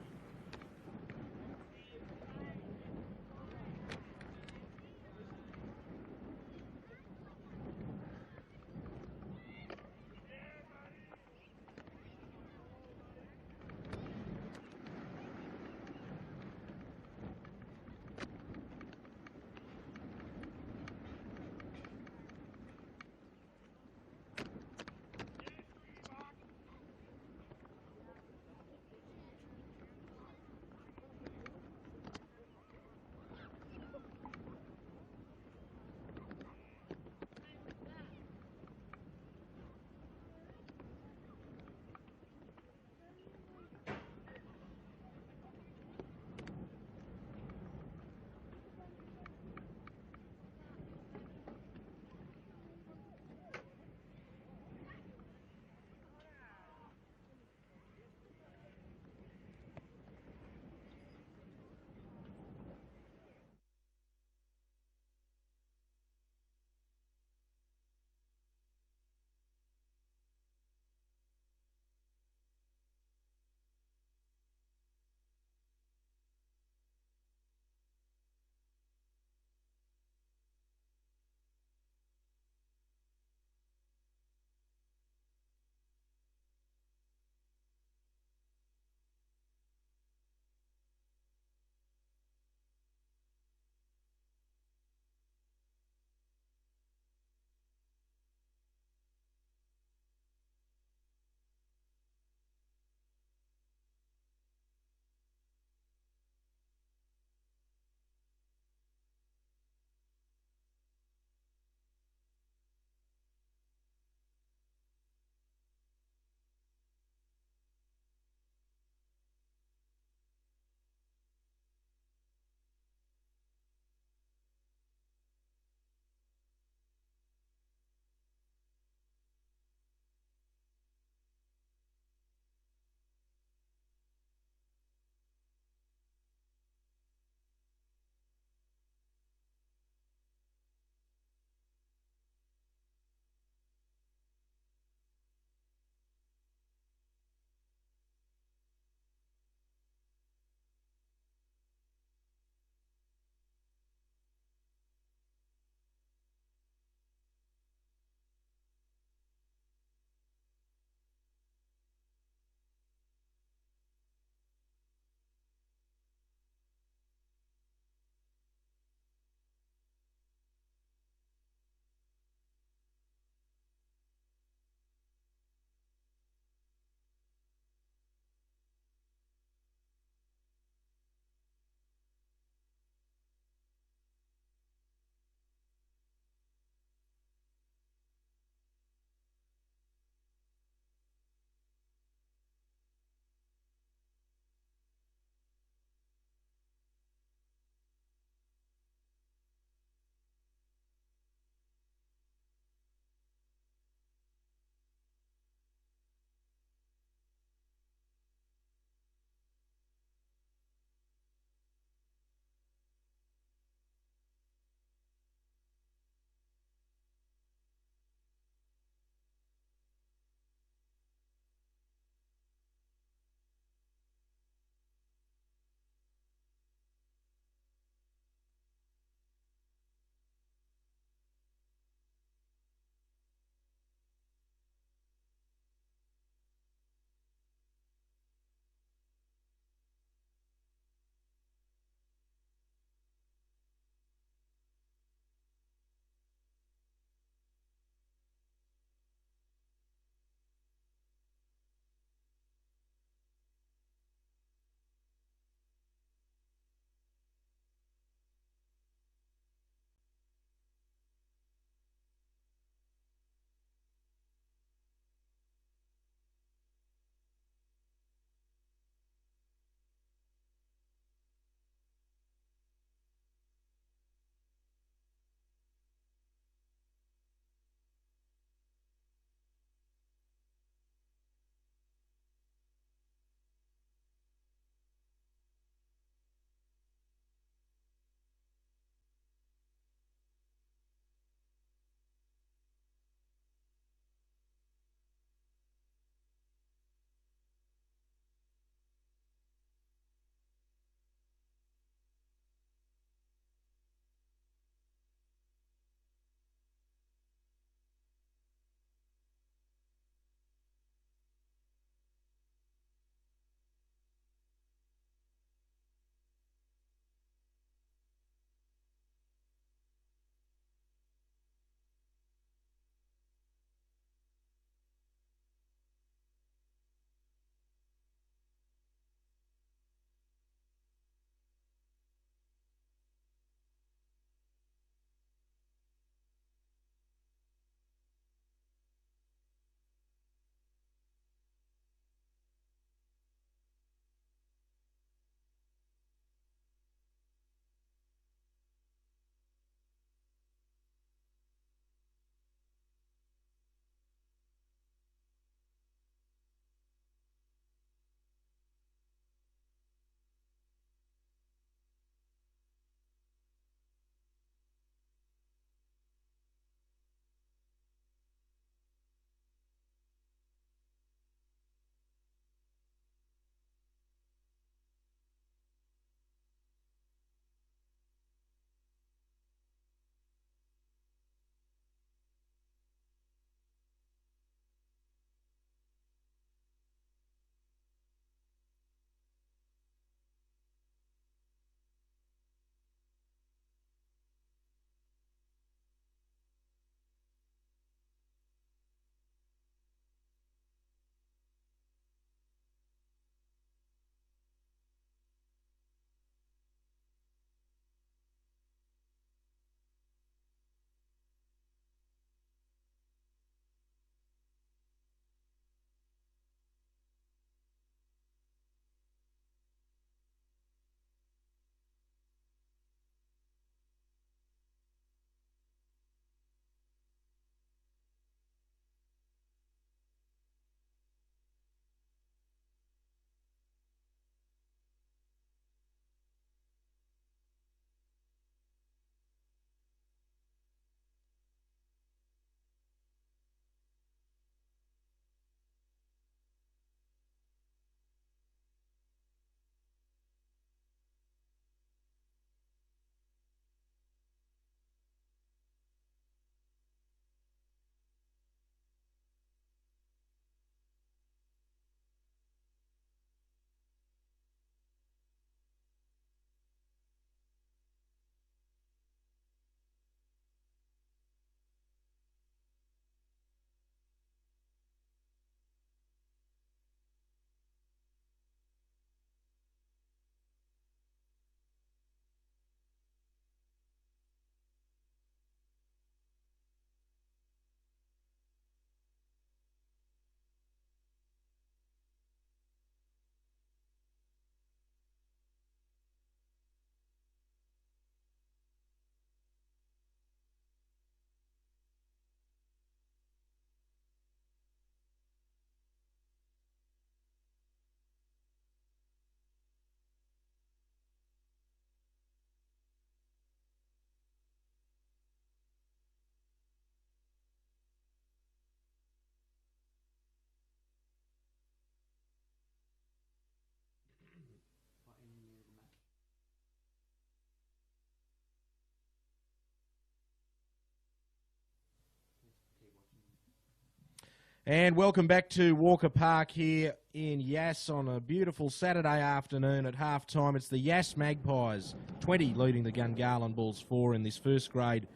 And welcome back to Walker Park here in Yass on a beautiful Saturday afternoon at half-time. It's the Yass Magpies, 20 leading the Gungahlin Bulls 4 in this first grade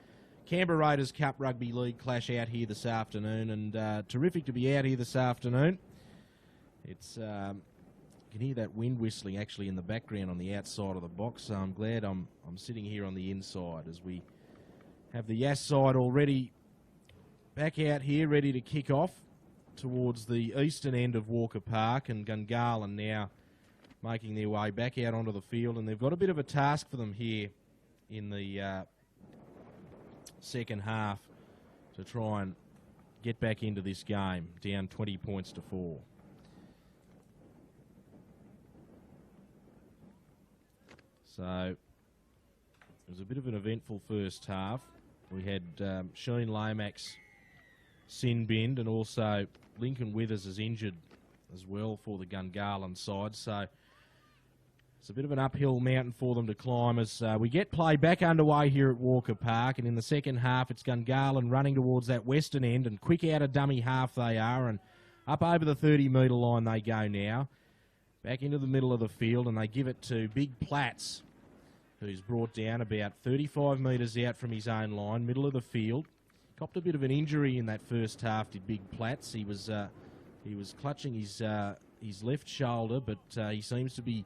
Canberra Raiders Cup Rugby League clash out here this afternoon. And terrific to be out here this afternoon. It's you can hear that wind whistling actually in the background on the outside of the box, so I'm glad I'm sitting here on the inside as we have the Yass side already back out here ready to kick off towards the eastern end of Walker Park, and Gungahlin now making their way back out onto the field, and they've got a bit of a task for them here in the second half to try and get back into this game, down 20 points to 4. So it was a bit of an eventful first half. We had Sheen Lomax sin binned, and also Lincoln Withers is injured as well for the Gungahlin side. So it's a bit of an uphill mountain for them to climb as we get play back underway here at Walker Park. And in the second half, it's Gungahlin running towards that western end, and quick out of dummy half they are, and up over the 30-metre line they go now. Back into the middle of the field, and they give it to Big Platts, who's brought down about 35 metres out from his own line, middle of the field. Copped a bit of an injury in that first half, did Big Platts. He was clutching his left shoulder, but he seems to be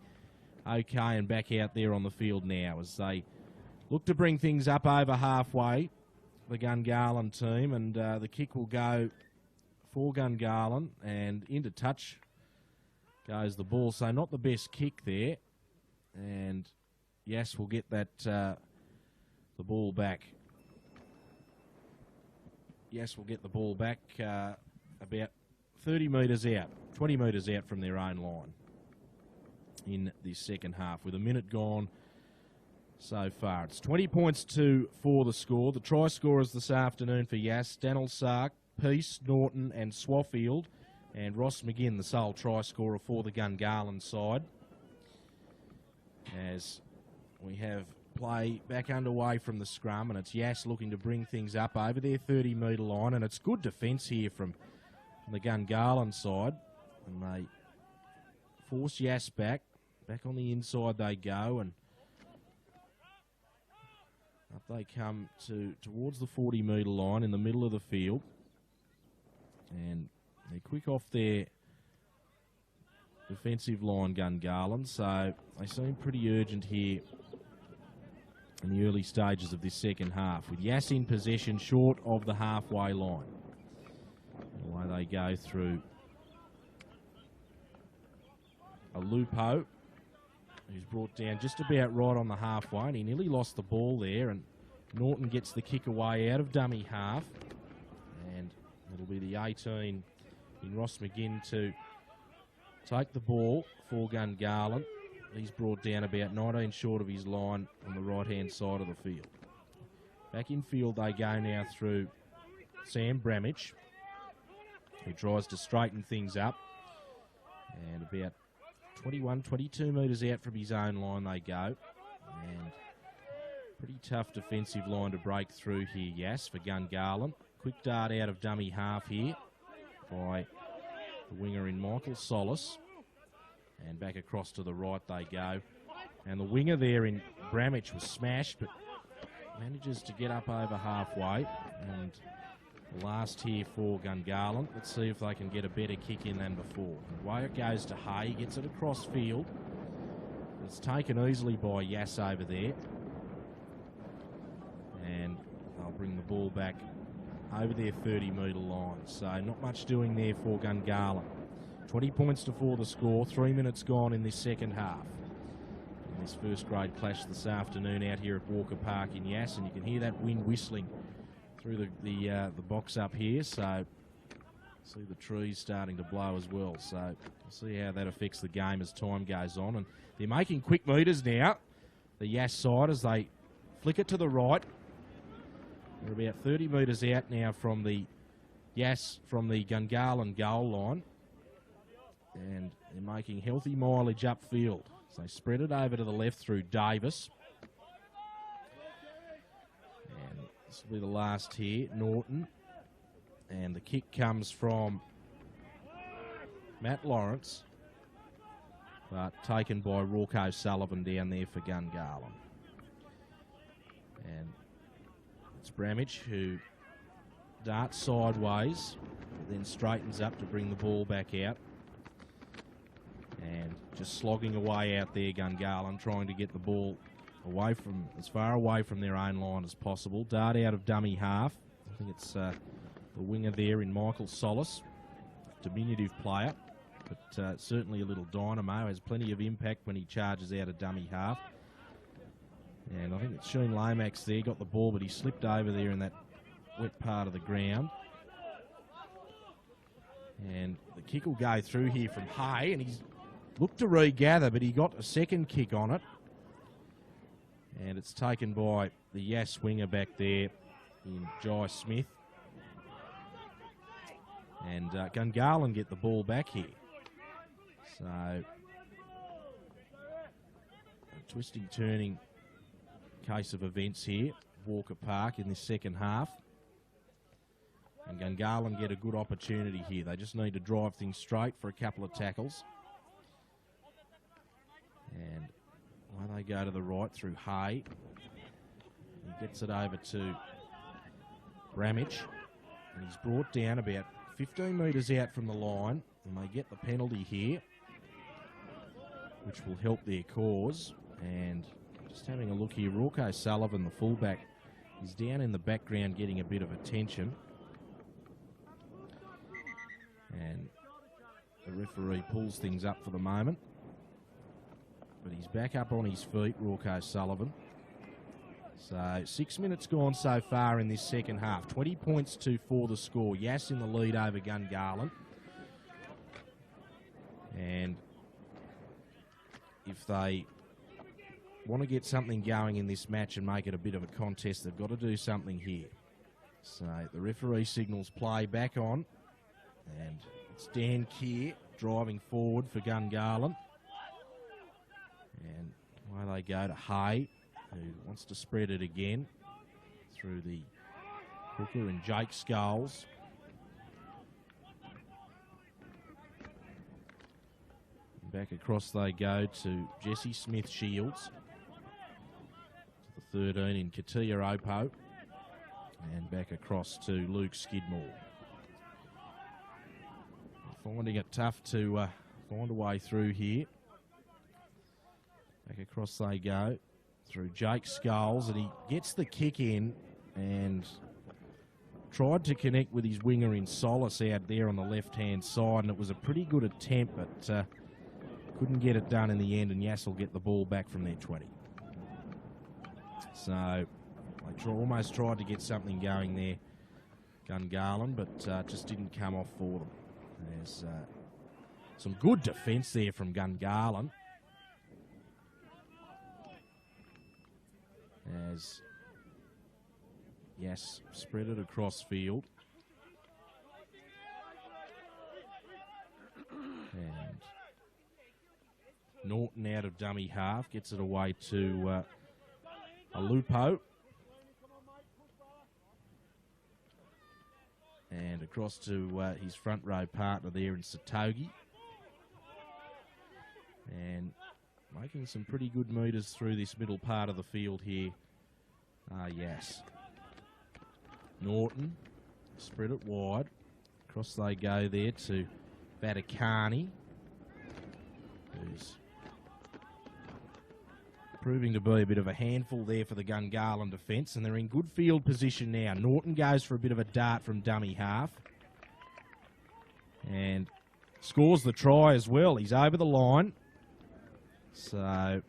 okay and back out there on the field now as they look to bring things up over halfway, the Gungahlin team, and the kick will go for Gungahlin, and into touch goes the ball. So not the best kick there, and Yass will get that the ball back. Yass will get the ball back about 30 metres out, 20 metres out from their own line in the second half, with a minute gone so far. It's 20 points to 4 the score. The try scorers this afternoon for Yass: Daniel Sark, Peace, Norton and Swaffield, and Ross McGinn, the sole try scorer for the Gungahlin side. As we have play back underway from the scrum, and it's Yass looking to bring things up over their 30-metre line, and it's good defence here from the Gungahlin side, and they force Yass back on the inside they go, and up they come towards the 40-metre line in the middle of the field, and they're quick off their defensive line, Gungahlin, so they seem pretty urgent here in the early stages of this second half, with Yass in possession short of the halfway line. Away they go through a Lupo, who's brought down just about right on the halfway, and he nearly lost the ball there, and Norton gets the kick away out of dummy half, and it'll be the 18 in Ross McGinn to take the ball for Gungahlin. He's brought down about 19 short of his line on the right-hand side of the field. Back in field they go now through Sam Bramage, who tries to straighten things up. And about 21, 22 metres out from his own line they go. And pretty tough defensive line to break through here, Yass, for Gungahlin. Quick dart out of dummy half here by the winger in Michael Solis. And back across to the right they go. And the winger there in Bramage was smashed, but manages to get up over halfway. And the last here for Gungahlin. Let's see if they can get a better kick in than before. Away it goes to Hay, gets it across field. It's taken easily by Yass over there. And they'll bring the ball back over their 30-metre line. So not much doing there for Gungahlin. 20 points to 4 the score, 3 minutes gone in this second half. In this first grade clash this afternoon out here at Walker Park in Yass, and you can hear that wind whistling through the box up here, so see the trees starting to blow as well. So we'll see how that affects the game as time goes on. And they're making quick meters now, the Yass side, as they flick it to the right. They're about 30 metres out now from the Yass, from the Gungahlin goal line. And they're making healthy mileage upfield. So they spread it over to the left through Davis. And this will be the last here, Norton. And the kick comes from Matt Lawrence, but taken by Rocco Sullivan down there for Gungahlin. And it's Bramage who darts sideways, then straightens up to bring the ball back out. And just slogging away out there, Gungahlin, trying to get the ball away from, as far away from their own line as possible. Dart out of dummy half. I think it's the winger there in Michael Solis, diminutive player, but certainly a little dynamo, has plenty of impact when he charges out of dummy half. And I think it's Sheen Lomax there, got the ball, but he slipped over there in that wet part of the ground. And the kick will go through here from Hay, and he's looked to regather, but he got a second kick on it. And it's taken by the Yass winger back there in Jai Smith. And Gungahlin get the ball back here. So, a twisting, turning case of events here, Walker Park in this second half. And Gungahlin get a good opportunity here. They just need to drive things straight for a couple of tackles. And why they go to the right through Hay. He gets it over to Bramage. And he's brought down about 15 metres out from the line. And they get the penalty here, which will help their cause. And just having a look here, Rocco Sullivan, the fullback, is down in the background getting a bit of attention. And the referee pulls things up for the moment. But he's back up on his feet, Rocco Sullivan. So 6 minutes gone so far in this second half. 20 points to 4 the score. Yass in the lead over Gungahlin. And if they want to get something going in this match and make it a bit of a contest, they've got to do something here. So the referee signals play back on. And it's Dan Keir driving forward for Gungahlin. And away they go to Hay, who wants to spread it again through the hooker and Jake Skulls. And back across they go to Jesse Smith-Shields. To the 13 in Katia Opo. And back across to Luke Skidmore. Finding it tough to find a way through here. Back across they go through Jake Skulls, and he gets the kick in and tried to connect with his winger in Solis out there on the left-hand side, and it was a pretty good attempt, but couldn't get it done in the end, and Yass will get the ball back from their 20. So they almost tried to get something going there, Gungahlin, but just didn't come off for them. There's some good defence there from Gungahlin. As Yass spread it across field. And Norton out of dummy half gets it away to Alupo. And across to his front row partner there in Satogi. And making some pretty good metres through this middle part of the field here. Yass. Norton, spread it wide. Across they go there to Vaticani, who's proving to be a bit of a handful there for the Gungahlin defence, and they're in good field position now. Norton goes for a bit of a dart from dummy half and scores the try as well. He's over the line. So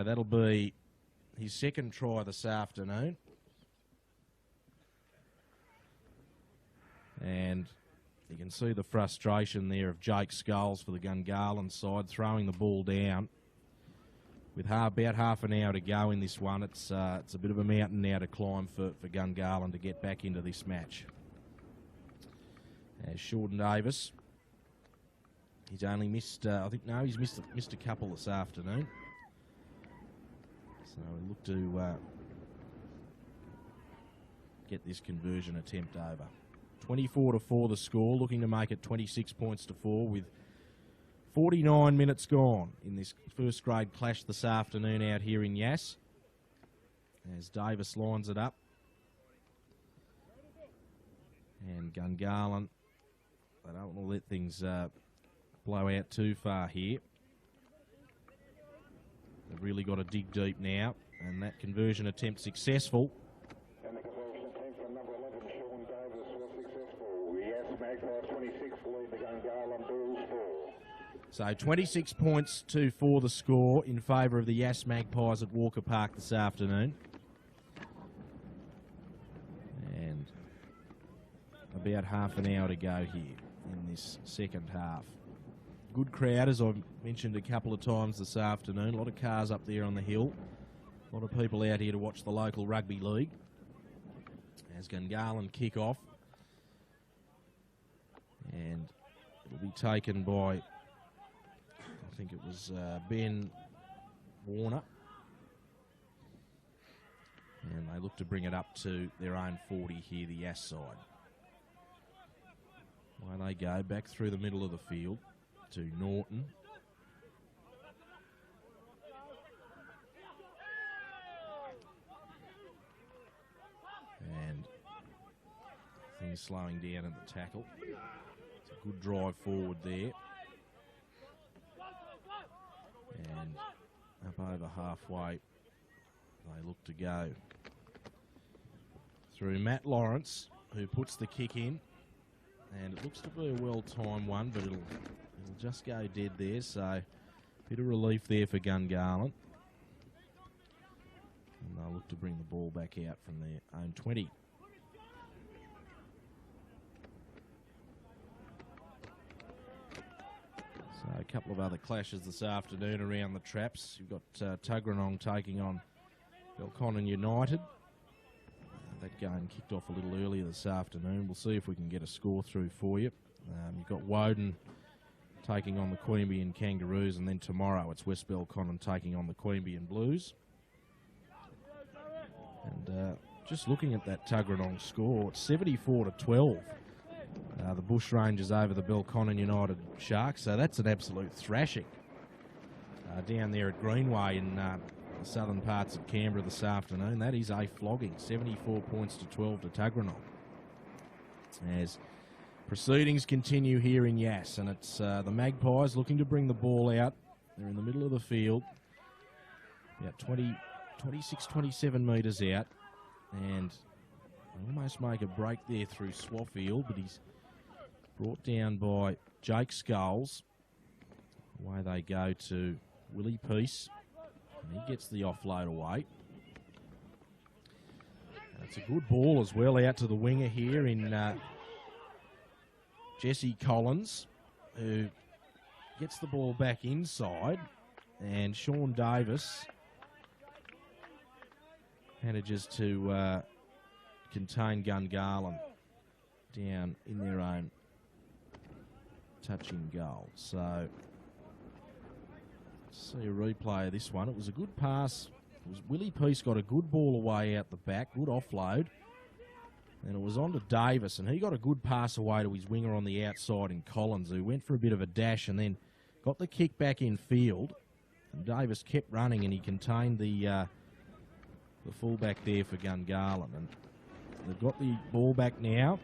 that'll be his second try this afternoon. And you can see the frustration there of Jake Skulls for the Gungahlin side, throwing the ball down. With about half an hour to go in this one, it's a bit of a mountain now to climb for Gungahlin to get back into this match. As Shorten Davis He's only missed, he's missed a couple this afternoon. So we look to get this conversion attempt over. 24-4 the score, looking to make it 26 points to 4 with 49 minutes gone in this first grade clash this afternoon out here in Yass. As Davis lines it up. And Gungahlin, they don't want to let things blow out too far here. They've really got to dig deep now, and that conversion attempt successful. And the conversion attempt from number 11, Sean Davis, was successful. Yass Magpie 26 lead the Gungahlin Bulls 4. So 26 points to 4 the score in favour of the Yass Magpies at Walker Park this afternoon. And about half an hour to go here in this second half. Good crowd, as I've mentioned a couple of times this afternoon. A lot of cars up there on the hill. A lot of people out here to watch the local rugby league. As Gungahlin kick off. And it'll be taken by, I think it was Ben Warner. And they look to bring it up to their own 40 here, the Yass side. Away they go, back through the middle of the field to Norton. And things slowing down in the tackle. It's a good drive forward there. And up over halfway, they look to go. Through Matt Lawrence, who puts the kick in. And it looks to be a well-timed one, but it'll just go dead there. So, a bit of relief there for Gungahlin. And they'll look to bring the ball back out from their own 20. So, a couple of other clashes this afternoon around the traps. You've got Tuggeranong taking on Belconnen United. That game kicked off a little earlier this afternoon. We'll see if we can get a score through for you. You've got Woden taking on the Queanbeyan Kangaroos, and then tomorrow it's West Belconnen taking on the Queanbeyan Blues. And just looking at that Tuggeranong score, it's 74-12. The Bush Rangers over the Belconnen United Sharks, so that's an absolute thrashing down there at Greenway in the southern parts of Canberra this afternoon. That is a flogging, 74 points to 12 to Tuggeranong. As proceedings continue here in Yass, and it's the Magpies looking to bring the ball out. They're in the middle of the field, about 26, 27 metres out, and almost make a break there through Swaffield, but he's brought down by Jake Skulls. Away they go to Willie Peace. And he gets the offload away. It's a good ball as well out to the winger here in Jesse Collins, who gets the ball back inside. And Sean Davis manages to contain Gungahlin down in their own touching goal. So, see a replay of this one. It was a good pass. Willie Peace got a good ball away out the back, good offload. And it was on to Davis, and he got a good pass away to his winger on the outside in Collins, who went for a bit of a dash and then got the kick back in field. And Davis kept running, and he contained the fullback there for Gungahlin. And they've got the ball back now.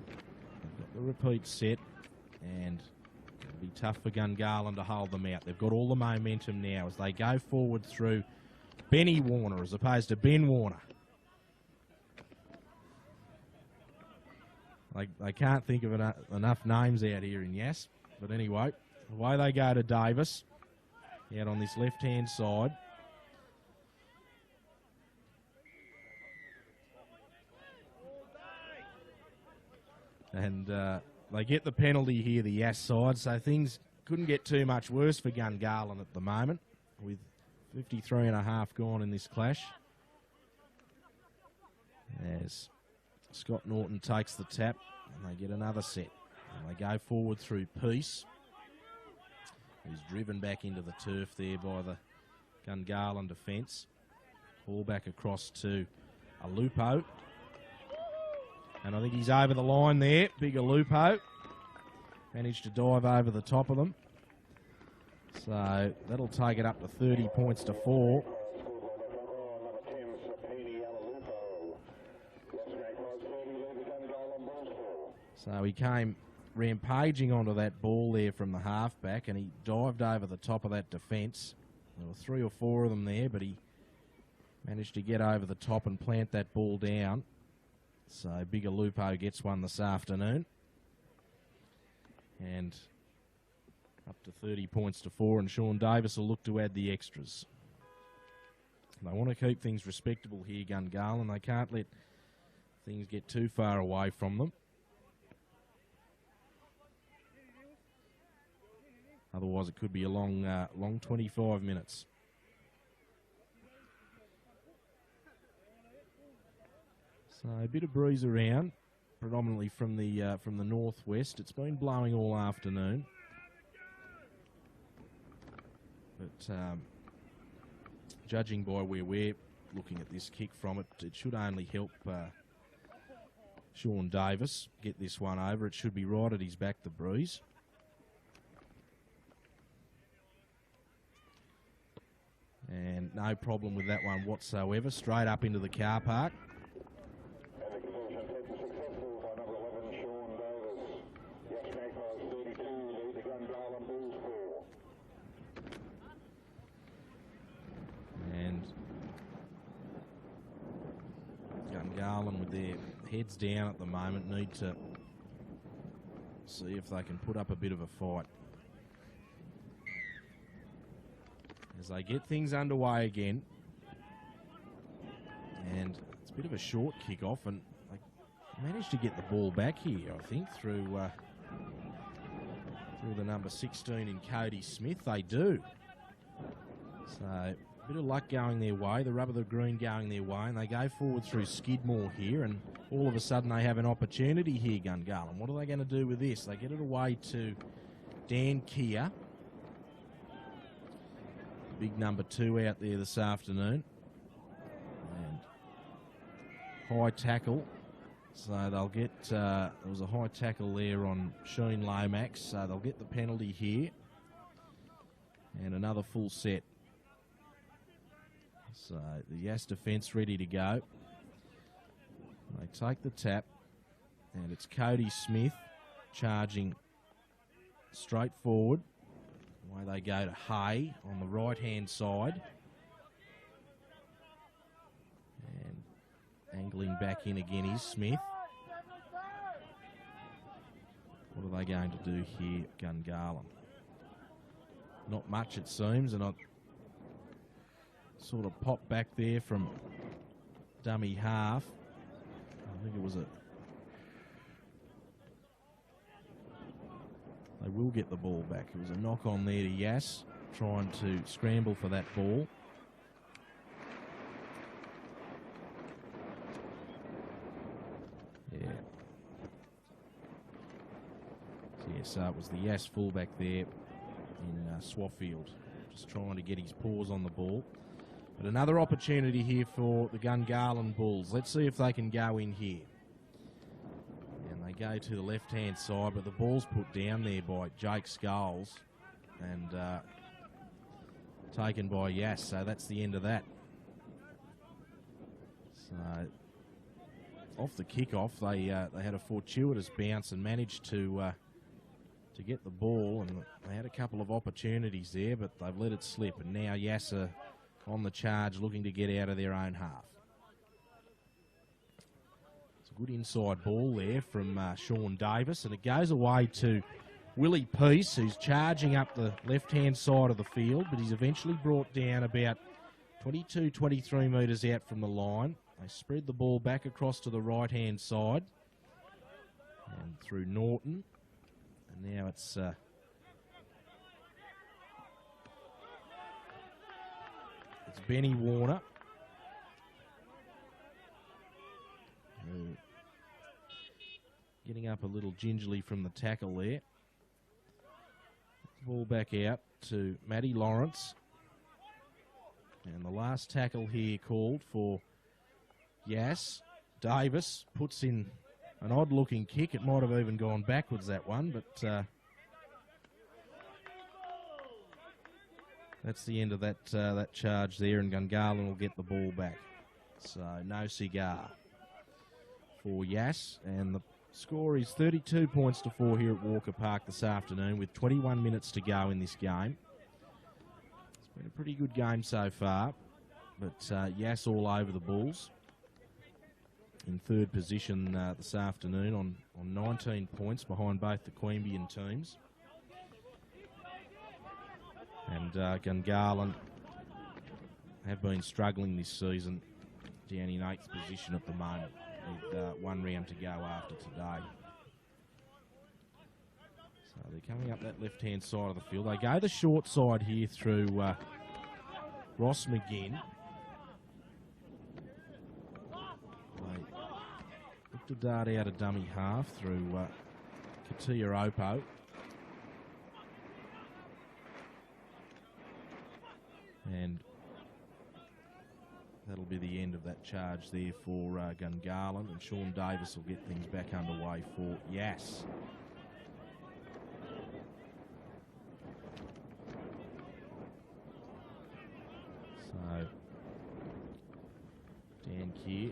They've got the repeat set, and it'll be tough for Gungahlin to hold them out. They've got all the momentum now as they go forward through Benny Warner as opposed to Ben Warner. They can't think of enough names out here in Yass. But anyway, away they go to Davis out on this left-hand side. And they get the penalty here, the Yass side, so things couldn't get too much worse for Gungahlin at the moment, with 53 and a half gone in this clash. As Scott Norton takes the tap, and they get another set. And they go forward through Peace, who's driven back into the turf there by the Gungahlin defence. Ball back across to Alupo. And I think he's over the line there. Big Alupo. Managed to dive over the top of them. So that'll take it up to 30 points to 4. So he came rampaging onto that ball there from the halfback, and he dived over the top of that defence. There were 3 or 4 of them there, but he managed to get over the top and plant that ball down. So Big Alupo gets one this afternoon. And up to 30 points to 4, and Sean Davis will look to add the extras. They want to keep things respectable here, Gungahlin. They can't let things get too far away from them. Otherwise, it could be a long 25 minutes. So a bit of breeze around, predominantly from the northwest. It's been blowing all afternoon, but judging by where we're looking at this kick from, it should only help Sean Davis get this one over. It should be right at his back, the breeze. And no problem with that one whatsoever. Straight up into the car park. And Gungahlin, with their heads down at the moment, need to see if they can put up a bit of a fight. As they get things underway again. And it's a bit of a short kick-off, and they managed to get the ball back here, I think, through the number 16 in Cody Smith. They do. So a bit of luck going their way, the rub of the green going their way, and they go forward through Skidmore here, and all of a sudden they have an opportunity here, Gungahlin. What are they going to do with this? They get it away to Dan Keir. Big number 2 out there this afternoon. And high tackle. So they'll get, there was a high tackle there on Sheen Lomax, so they'll get the penalty here. And another full set. So the Yass defence ready to go. They take the tap, and it's Cody Smith charging straight forward. Away they go to Hay on the right-hand side. And angling back in again is Smith. What are they going to do here, Gungahlin? Not much, it seems, and I sort of popped back there from dummy half. I think it was a... They will get the ball back. It was a knock on there to Yass, trying to scramble for that ball. Yeah. So it was the Yass fullback there in Swaffield, just trying to get his paws on the ball. But another opportunity here for the Gungahlin Bulls. Let's see if they can go in here. They go to the left-hand side, but the ball's put down there by Jake Scholes and taken by Yass, so that's the end of that. So off the kick-off, they had a fortuitous bounce and managed to get the ball, and they had a couple of opportunities there, but they've let it slip, and now Yass are on the charge looking to get out of their own half. Good inside ball there from Sean Davis, and it goes away to Willie Peace, who's charging up the left-hand side of the field, but he's eventually brought down about 22, 23 metres out from the line. They spread the ball back across to the right-hand side and through Norton, and now it's Benny Warner. getting up a little gingerly from the tackle there. Ball back out to Matty Lawrence. And the last tackle here called for Yass. Davis puts in an odd-looking kick. It might have even gone backwards, that one, but that's the end of that charge there, and Gungahlin will get the ball back. So no cigar for Yass, and the score is 32 points to 4 here at Walker Park this afternoon with 21 minutes to go in this game. It's been a pretty good game so far, but Yass all over the Bulls. In third position this afternoon on 19 points behind both the Queanbeyan teams. And Gungahlin have been struggling this season, down in 8th position at the moment, with one round to go after today. So they're coming up that left-hand side of the field. They go the short side here through Ross McGinn. They look to dart out a dummy half through Katia Opo. And that'll be the end of that charge there for Gungahlin, and Sean Davis will get things back underway for Yass. So Dan Keir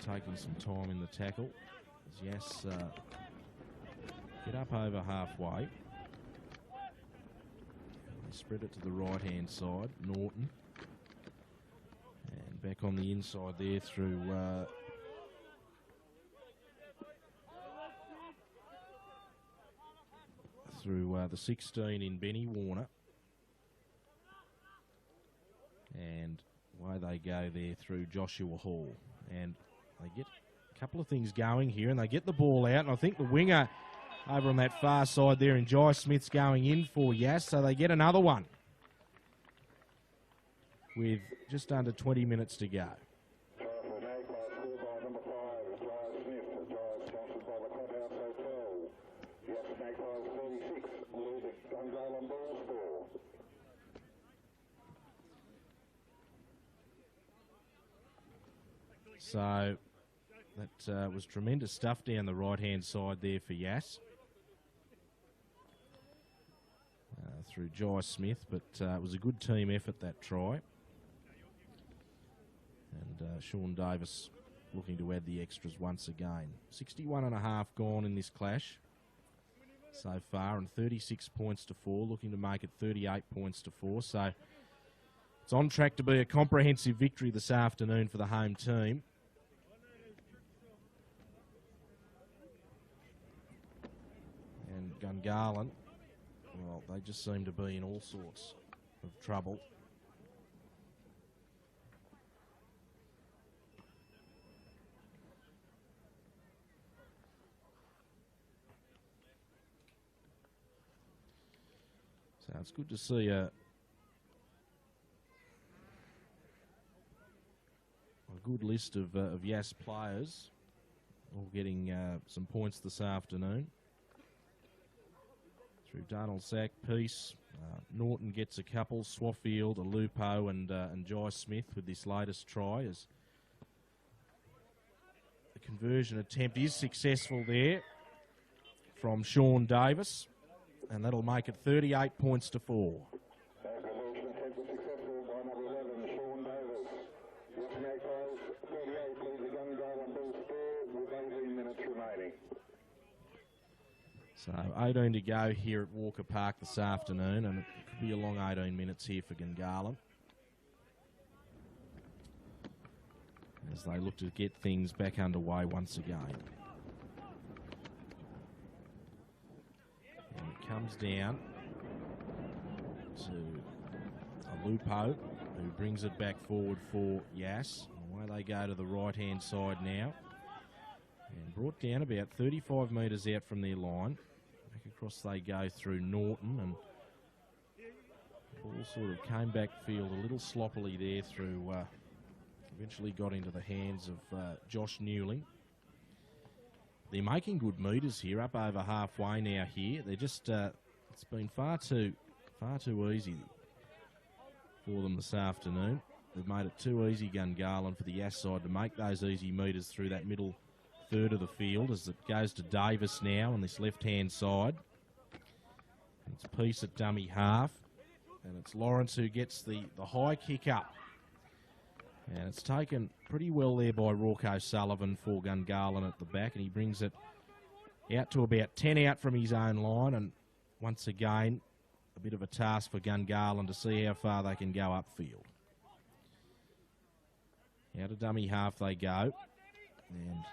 taking some time in the tackle as Yass get up over halfway. They spread it to the right-hand side, Norton. And back on the inside there through the 16 in Benny Warner. And away they go there through Joshua Hall. And they get a couple of things going here, and they get the ball out, and I think the winger over on that far side there, and Jai Smith's going in for Yass, so they get another one with just under 20 minutes to go. So that was tremendous stuff down the right-hand side there for Yass. Through Jai Smith, but it was a good team effort, that try. And Sean Davis looking to add the extras once again. 61.5 gone in this clash so far, and 36 points to 4, looking to make it 38 points to 4. So it's on track to be a comprehensive victory this afternoon for the home team. And Gungahlin, well, they just seem to be in all sorts of trouble. So it's good to see a good list of Yass players all getting some points this afternoon. Through Donald Sack, Peace, Norton gets a couple, Swaffield, Alupo, and Jai Smith with this latest try, as the conversion attempt is successful there from Sean Davis, and that'll make it 38 points to 4. So 18 to go here at Walker Park this afternoon, and it could be a long 18 minutes here for Gungahlin as they look to get things back underway once again. And it comes down to Alupo, who brings it back forward for Yass. Away they go to the right-hand side now, and brought down about 35 metres out from their line. Across they go through Norton, and ball sort of came back field a little sloppily there through, eventually got into the hands of Josh Newling. they're making good meters here, up over halfway now here. They're just, it's been far too easy for them this afternoon. They've made it too easy, Gungahlin, for the Yass side to make those easy meters through that middle third of the field as it goes to Davis now on this left-hand side. It's Peace at dummy half, and it's Lawrence who gets the high kick up. And it's taken pretty well there by Rocco Sullivan for Gungahlin at the back, and he brings it out to about 10 out from his own line, and once again, a bit of a task for Gungahlin to see how far they can go upfield. Out of dummy half they go, and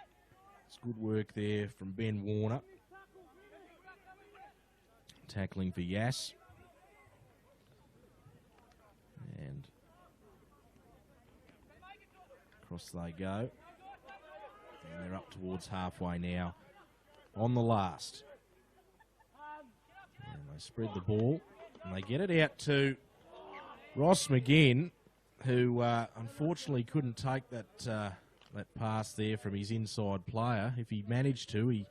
it's good work there from Ben Warner. Tackling for Yass. And across they go. And they're up towards halfway now on the last. And they spread the ball. And they get it out to Ross McGinn, who unfortunately couldn't take that pass there from his inside player. If he managed to, he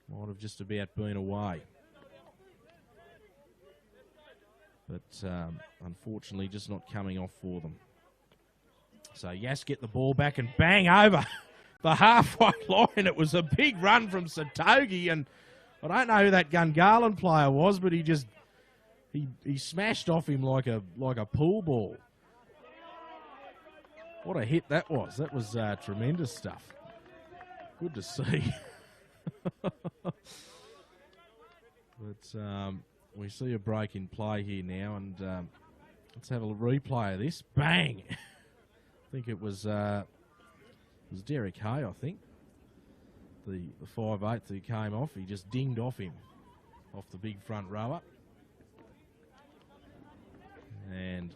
might have just about been away. But unfortunately just not coming off for them. So Yass get the ball back and bang over the halfway line. It was a big run from Satogi, and I don't know who that Gungahlin player was, but he smashed off him like a pool ball. What a hit that was. That was tremendous stuff. Good to see. But we see a break in play here now, and let's have a replay of this. Bang! I think it was Derek Hay, I think. The 5'8" who came off. He just dinged off him, off the big front rower. And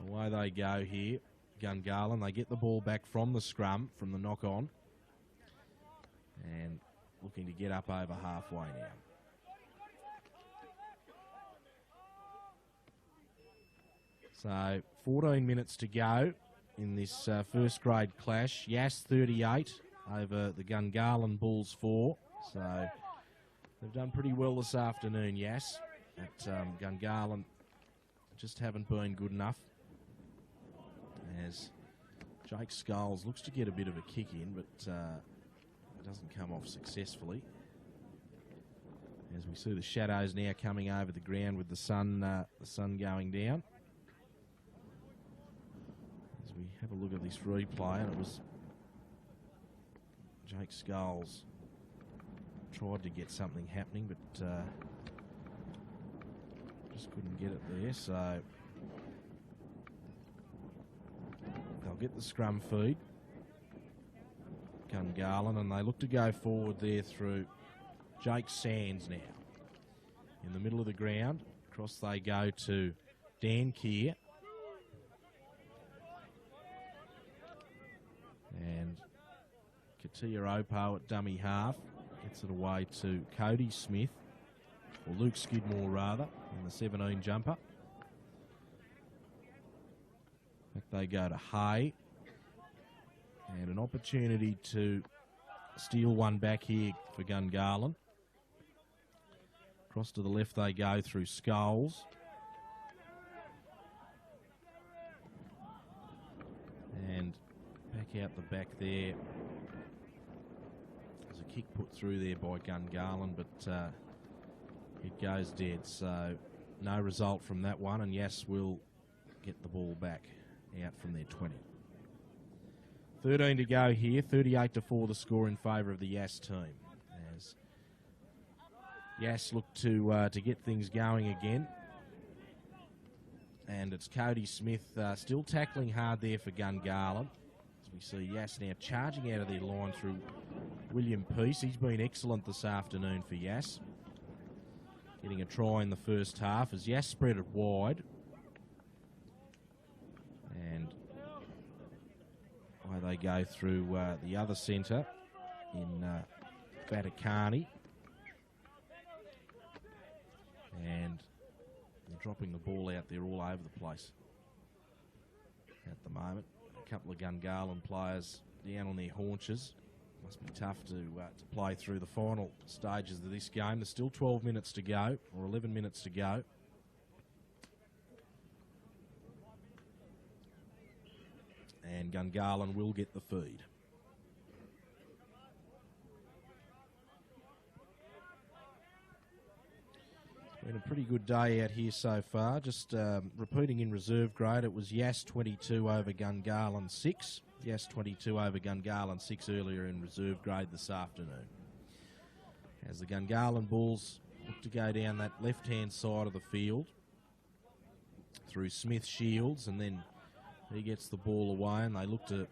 away they go here. Gungahlin, they get the ball back from the scrum, from the knock-on. And looking to get up over halfway now. So 14 minutes to go in this first grade clash. Yass 38 over the Gungahlin Bulls 4. So they've done pretty well this afternoon, Yass. At Gungahlin just haven't been good enough. As Jake Skulls looks to get a bit of a kick in, but it doesn't come off successfully. As we see the shadows now coming over the ground with the sun going down. As we have a look at this replay, and it was Jake Skulls tried to get something happening, but just couldn't get it there. So they'll get the scrum feed. Gungahlin, and they look to go forward there through Jake Sands now. In the middle of the ground, across they go to Dan Keir. And Katia Opo at dummy half. Gets it away to Cody Smith, or Luke Skidmore rather, in the 17 jumper. Back they go to Hay. And an opportunity to steal one back here for Gungahlin. Across to the left they go through Skulls. And back out the back there. There's a kick put through there by Gungahlin, but it goes dead. So no result from that one, and Yass will get the ball back out from their 20. 13 to go here, 38-4 the score in favour of the Yass team. As Yass look to get things going again. And it's Cody Smith still tackling hard there for Gungahlin. As we see Yass now charging out of their line through William Peace. He's been excellent this afternoon for Yass. Getting a try in the first half as Yass spread it wide. And away they go through the other centre in Vaticani. And they're dropping the ball out there all over the place at the moment. A couple of Gungahlin players down on their haunches. Must be tough to play through the final stages of this game. There's still 12 minutes to go, or 11 minutes to go. And Gungahlin will get the feed. Been a pretty good day out here so far. Just repeating in reserve grade, it was Yass 22 over Gungahlin 6. Yass 22 over Gungahlin 6 earlier in reserve grade this afternoon. As the Gungahlin Bulls look to go down that left-hand side of the field through Smith Shields, and then he gets the ball away, and they look to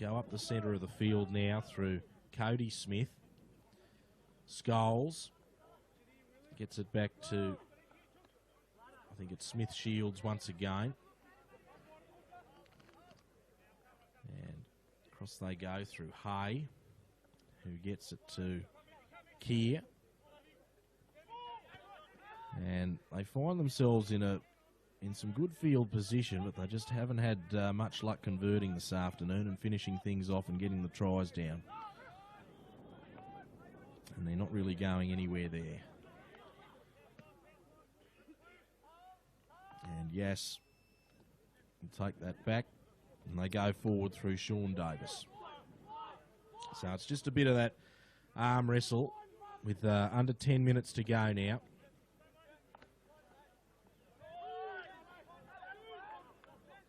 go up the centre of the field now through Cody Smith. Scholes gets it back to, I think it's Smith Shields once again. And across they go through Hay, who gets it to Keir. And they find themselves in some good field position, but they just haven't had much luck converting this afternoon and finishing things off and getting the tries down. And they're not really going anywhere there. And Yass will take that back, and they go forward through Sean Davis. So it's just a bit of that arm wrestle with under 10 minutes to go now.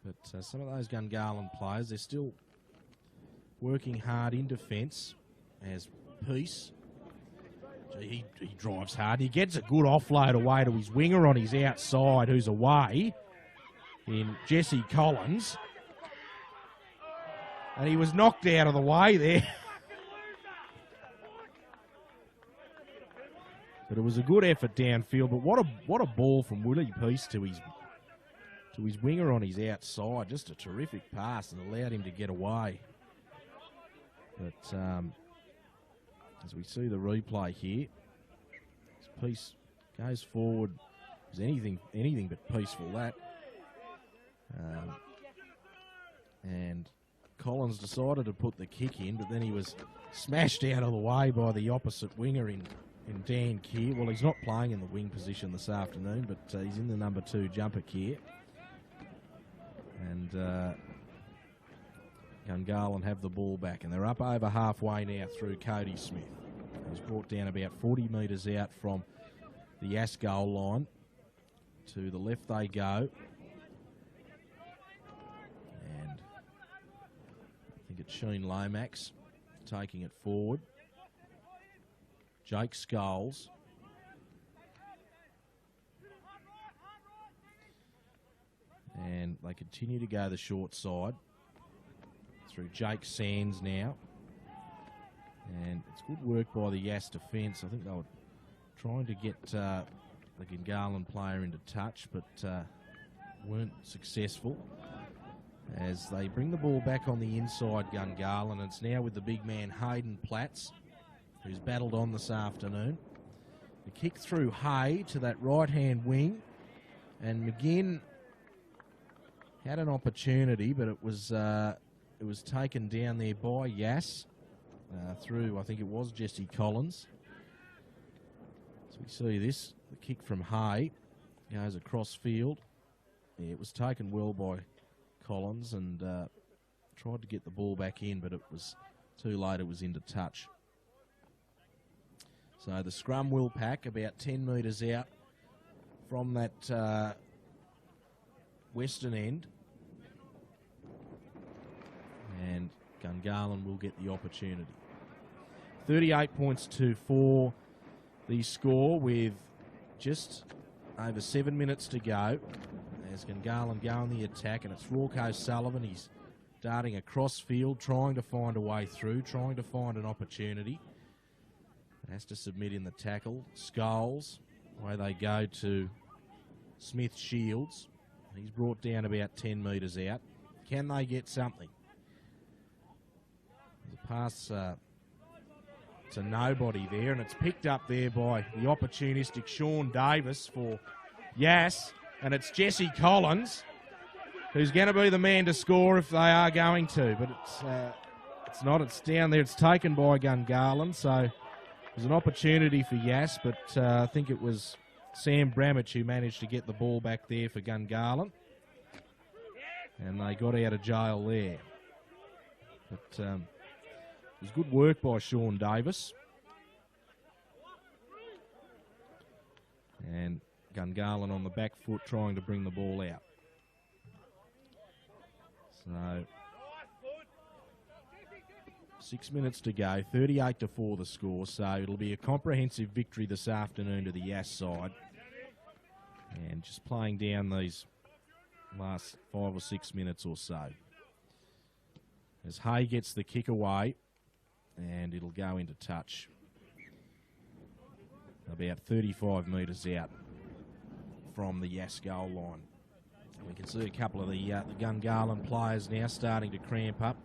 But some of those Gungahlin players, they're still working hard in defence as Peace. He drives hard. He gets a good offload away to his winger on his outside, who's away in Jesse Collins. And he was knocked out of the way there. But it was a good effort downfield. But what a ball from Willie Peace to his winger on his outside. Just a terrific pass and allowed him to get away. But as we see the replay here, this Peace goes forward. It was anything but peaceful, that. And Collins decided to put the kick in, but then he was smashed out of the way by the opposite winger in Dan Keir. Well, he's not playing in the wing position this afternoon, but he's in the number 2 jumper Keir. And Gungahlin have the ball back, and they're up over halfway now through Cody Smith. He's brought down about 40 metres out from the Yass goal line. To the left they go. And I think it's Sheen Lomax taking it forward. Jake Scholes. And they continue to go the short side through Jake Sands now. And it's good work by the Yass defence. I think they were trying to get the Gungahlin player into touch, but weren't successful. As they bring the ball back on the inside, Gungahlin. It's now with the big man Hayden Platts, who's battled on this afternoon. The kick through Hay to that right-hand wing. And McGinn had an opportunity, but it was taken down there by Yass through, I think it was Jesse Collins. So we see this, the kick from Hay goes across field. Yeah, it was taken well by Collins and tried to get the ball back in, but it was too late. It was into touch. So the scrum will pack about 10 metres out from that western end. And Gungahlin will get the opportunity. 38 points to 4, the score, with just over 7 minutes to go. As Gungahlin go on the attack, and it's Rorco Sullivan. He's darting across field, trying to find a way through, trying to find an opportunity. Has to submit in the tackle. Scholes, away they go to Smith Shields. He's brought down about 10 metres out. Can they get something? The pass to nobody there, and it's picked up there by the opportunistic Sean Davis for Yass, and it's Jesse Collins who's going to be the man to score if they are going to. But it's not. It's down there. It's taken by Gungahlin. So there's an opportunity for Yass, but I think it was Sam Bramich who managed to get the ball back there for Gungahlin. And they got out of jail there. But it was good work by Sean Davis. And Gungahlin on the back foot trying to bring the ball out. So 6 minutes to go, 38-4 the score. So it'll be a comprehensive victory this afternoon to the Yass side. And just playing down these last 5 or 6 minutes or so. As Hay gets the kick away, and it'll go into touch. About 35 metres out from the Yass goal line. We can see a couple of the Gungahlin players now starting to cramp up,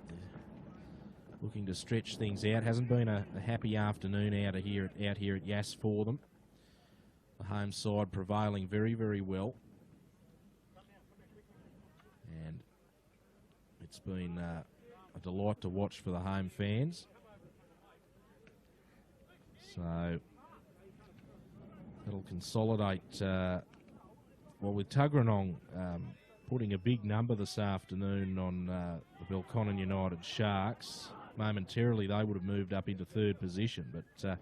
looking to stretch things out. Hasn't been a happy afternoon out here at Yass for them. The home side prevailing very, very well. And it's been a delight to watch for the home fans. So it'll consolidate, with Tuggeranong putting a big number this afternoon on the Belconnen United Sharks. Momentarily they would have moved up into third position, but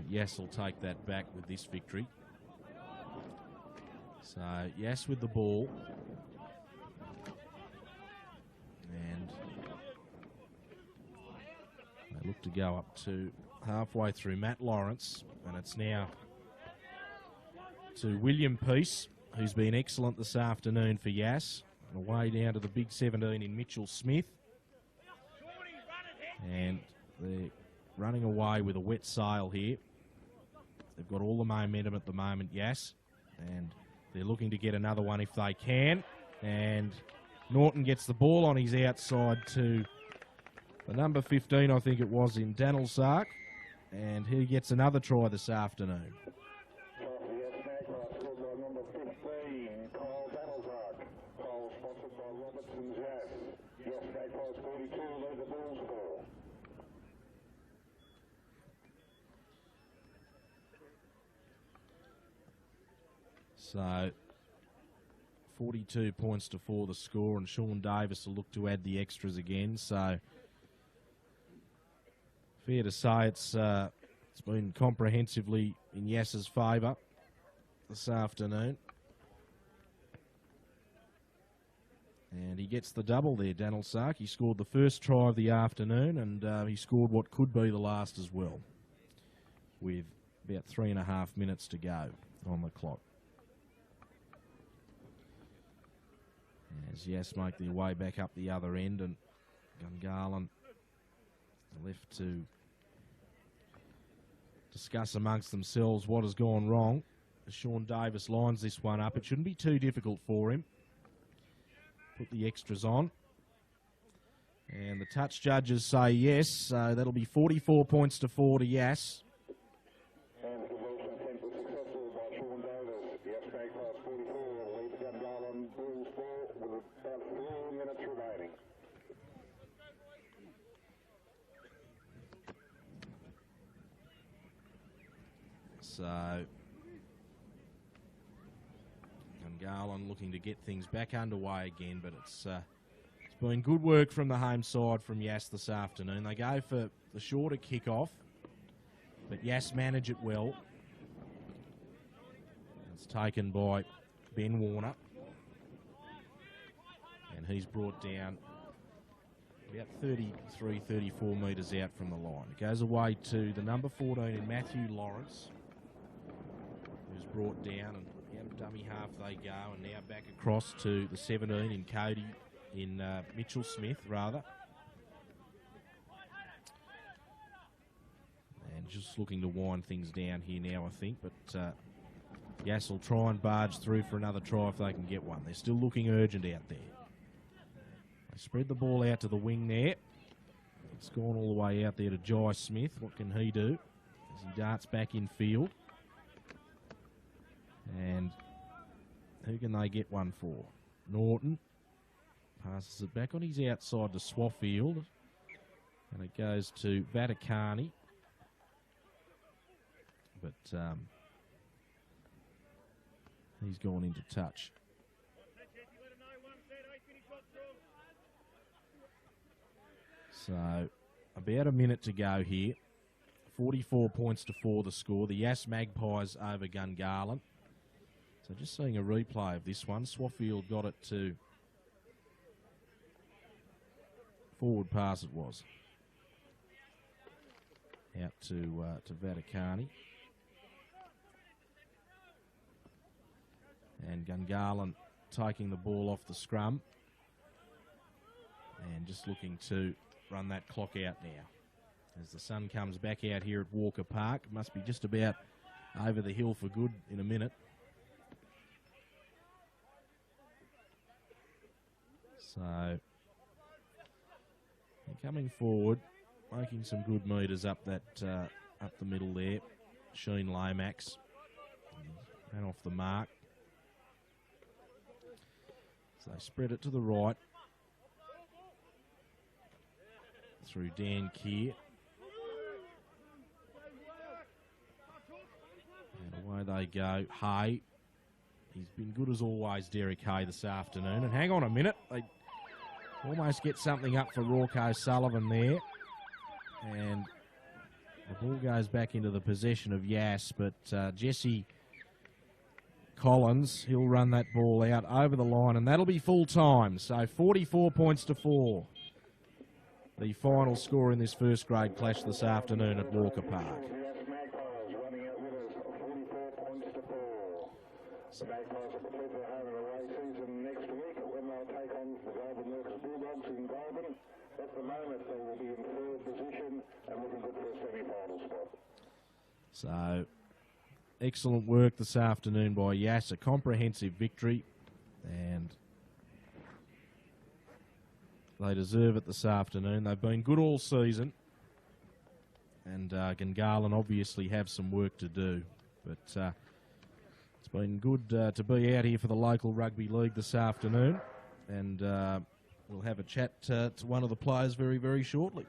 Yass will take that back with this victory. So Yass with the ball. And they look to go up to halfway through Matt Lawrence, and it's now to William Peace, who's been excellent this afternoon for Yass. Away down to the big 17 in Mitchell Smith. And they're running away with a wet sail here. They've got all the momentum at the moment, Yass, and they're looking to get another one if they can. And Norton gets the ball on his outside to the number 15, I think it was, in Danilsark, and he gets another try this afternoon. So 42 points to 4 the score, and Sean Davis will look to add the extras again. So fair to say it's been comprehensively in Yass's favour this afternoon. And he gets the double there, Danilsark. He scored the first try of the afternoon, and he scored what could be the last as well, with about 3.5 minutes to go on the clock. As Yass make their way back up the other end, and Gungahlin left to discuss amongst themselves what has gone wrong. As Sean Davis lines this one up, it shouldn't be too difficult for him. Put the extras on. And the touch judges say yes, so that'll be 44 points to 4 to Yass. And the conversion attempt was successful by Sean Davis. Yass Grade Class 44 lead the Gungahlin Bulls 4 with about 4 minutes remaining. So Gungahlin looking to get things back underway again, but it's been good work from the home side from Yass this afternoon. They go for the shorter kick-off, but Yass manage it well. It's taken by Ben Warner, and he's brought down about 33, 34 metres out from the line. It goes away to the number 14 in Matthew Lawrence, who's brought down, and out of dummy half they go, and now back across to the 17 in Cody, in Mitchell Smith, rather. And just looking to wind things down here now, I think, but Yass will try and barge through for another try if they can get one. They're still looking urgent out there. They spread the ball out to the wing there. It's gone all the way out there to Jai Smith. What can he do as he darts back in field? And who can they get one for? Norton passes it back on his outside to Swaffield, and it goes to Vaticani. But he's gone into touch. So about a minute to go here. 44 points to 4 the score. The Yass Magpies over Gungahlin. So just seeing a replay of this one. Swaffield got it to forward pass it was. Out to Vaticani. And Gungahlin taking the ball off the scrum. And just looking to run that clock out now. As the sun comes back out here at Walker Park. Must be just about over the hill for good in a minute. So, coming forward, making some good meters up that up the middle there. Sheen Lomax ran off the mark. So they spread it to the right. Through Dan Keir. And away they go. Hay. He's been good as always, Derek Hay, this afternoon. And hang on a minute. They almost get something up for Rorco Sullivan there. And the ball goes back into the possession of Yass. But Jesse Collins, he'll run that ball out over the line. And that'll be full time. So 44 points to 4. The final score in this first grade clash this afternoon at Walker Park. The Magpies will complete their home and away season next week when they'll take on the Golden Milks Bulldogs in Goulburn. At the moment, they will be in third position and looking good for a semi-final spot. So, excellent work this afternoon by Yass. A comprehensive victory, and they deserve it this afternoon. They've been good all season, and Gungahlin obviously have some work to do. But it's been good to be out here for the local rugby league this afternoon, and we'll have a chat to one of the players very, very shortly.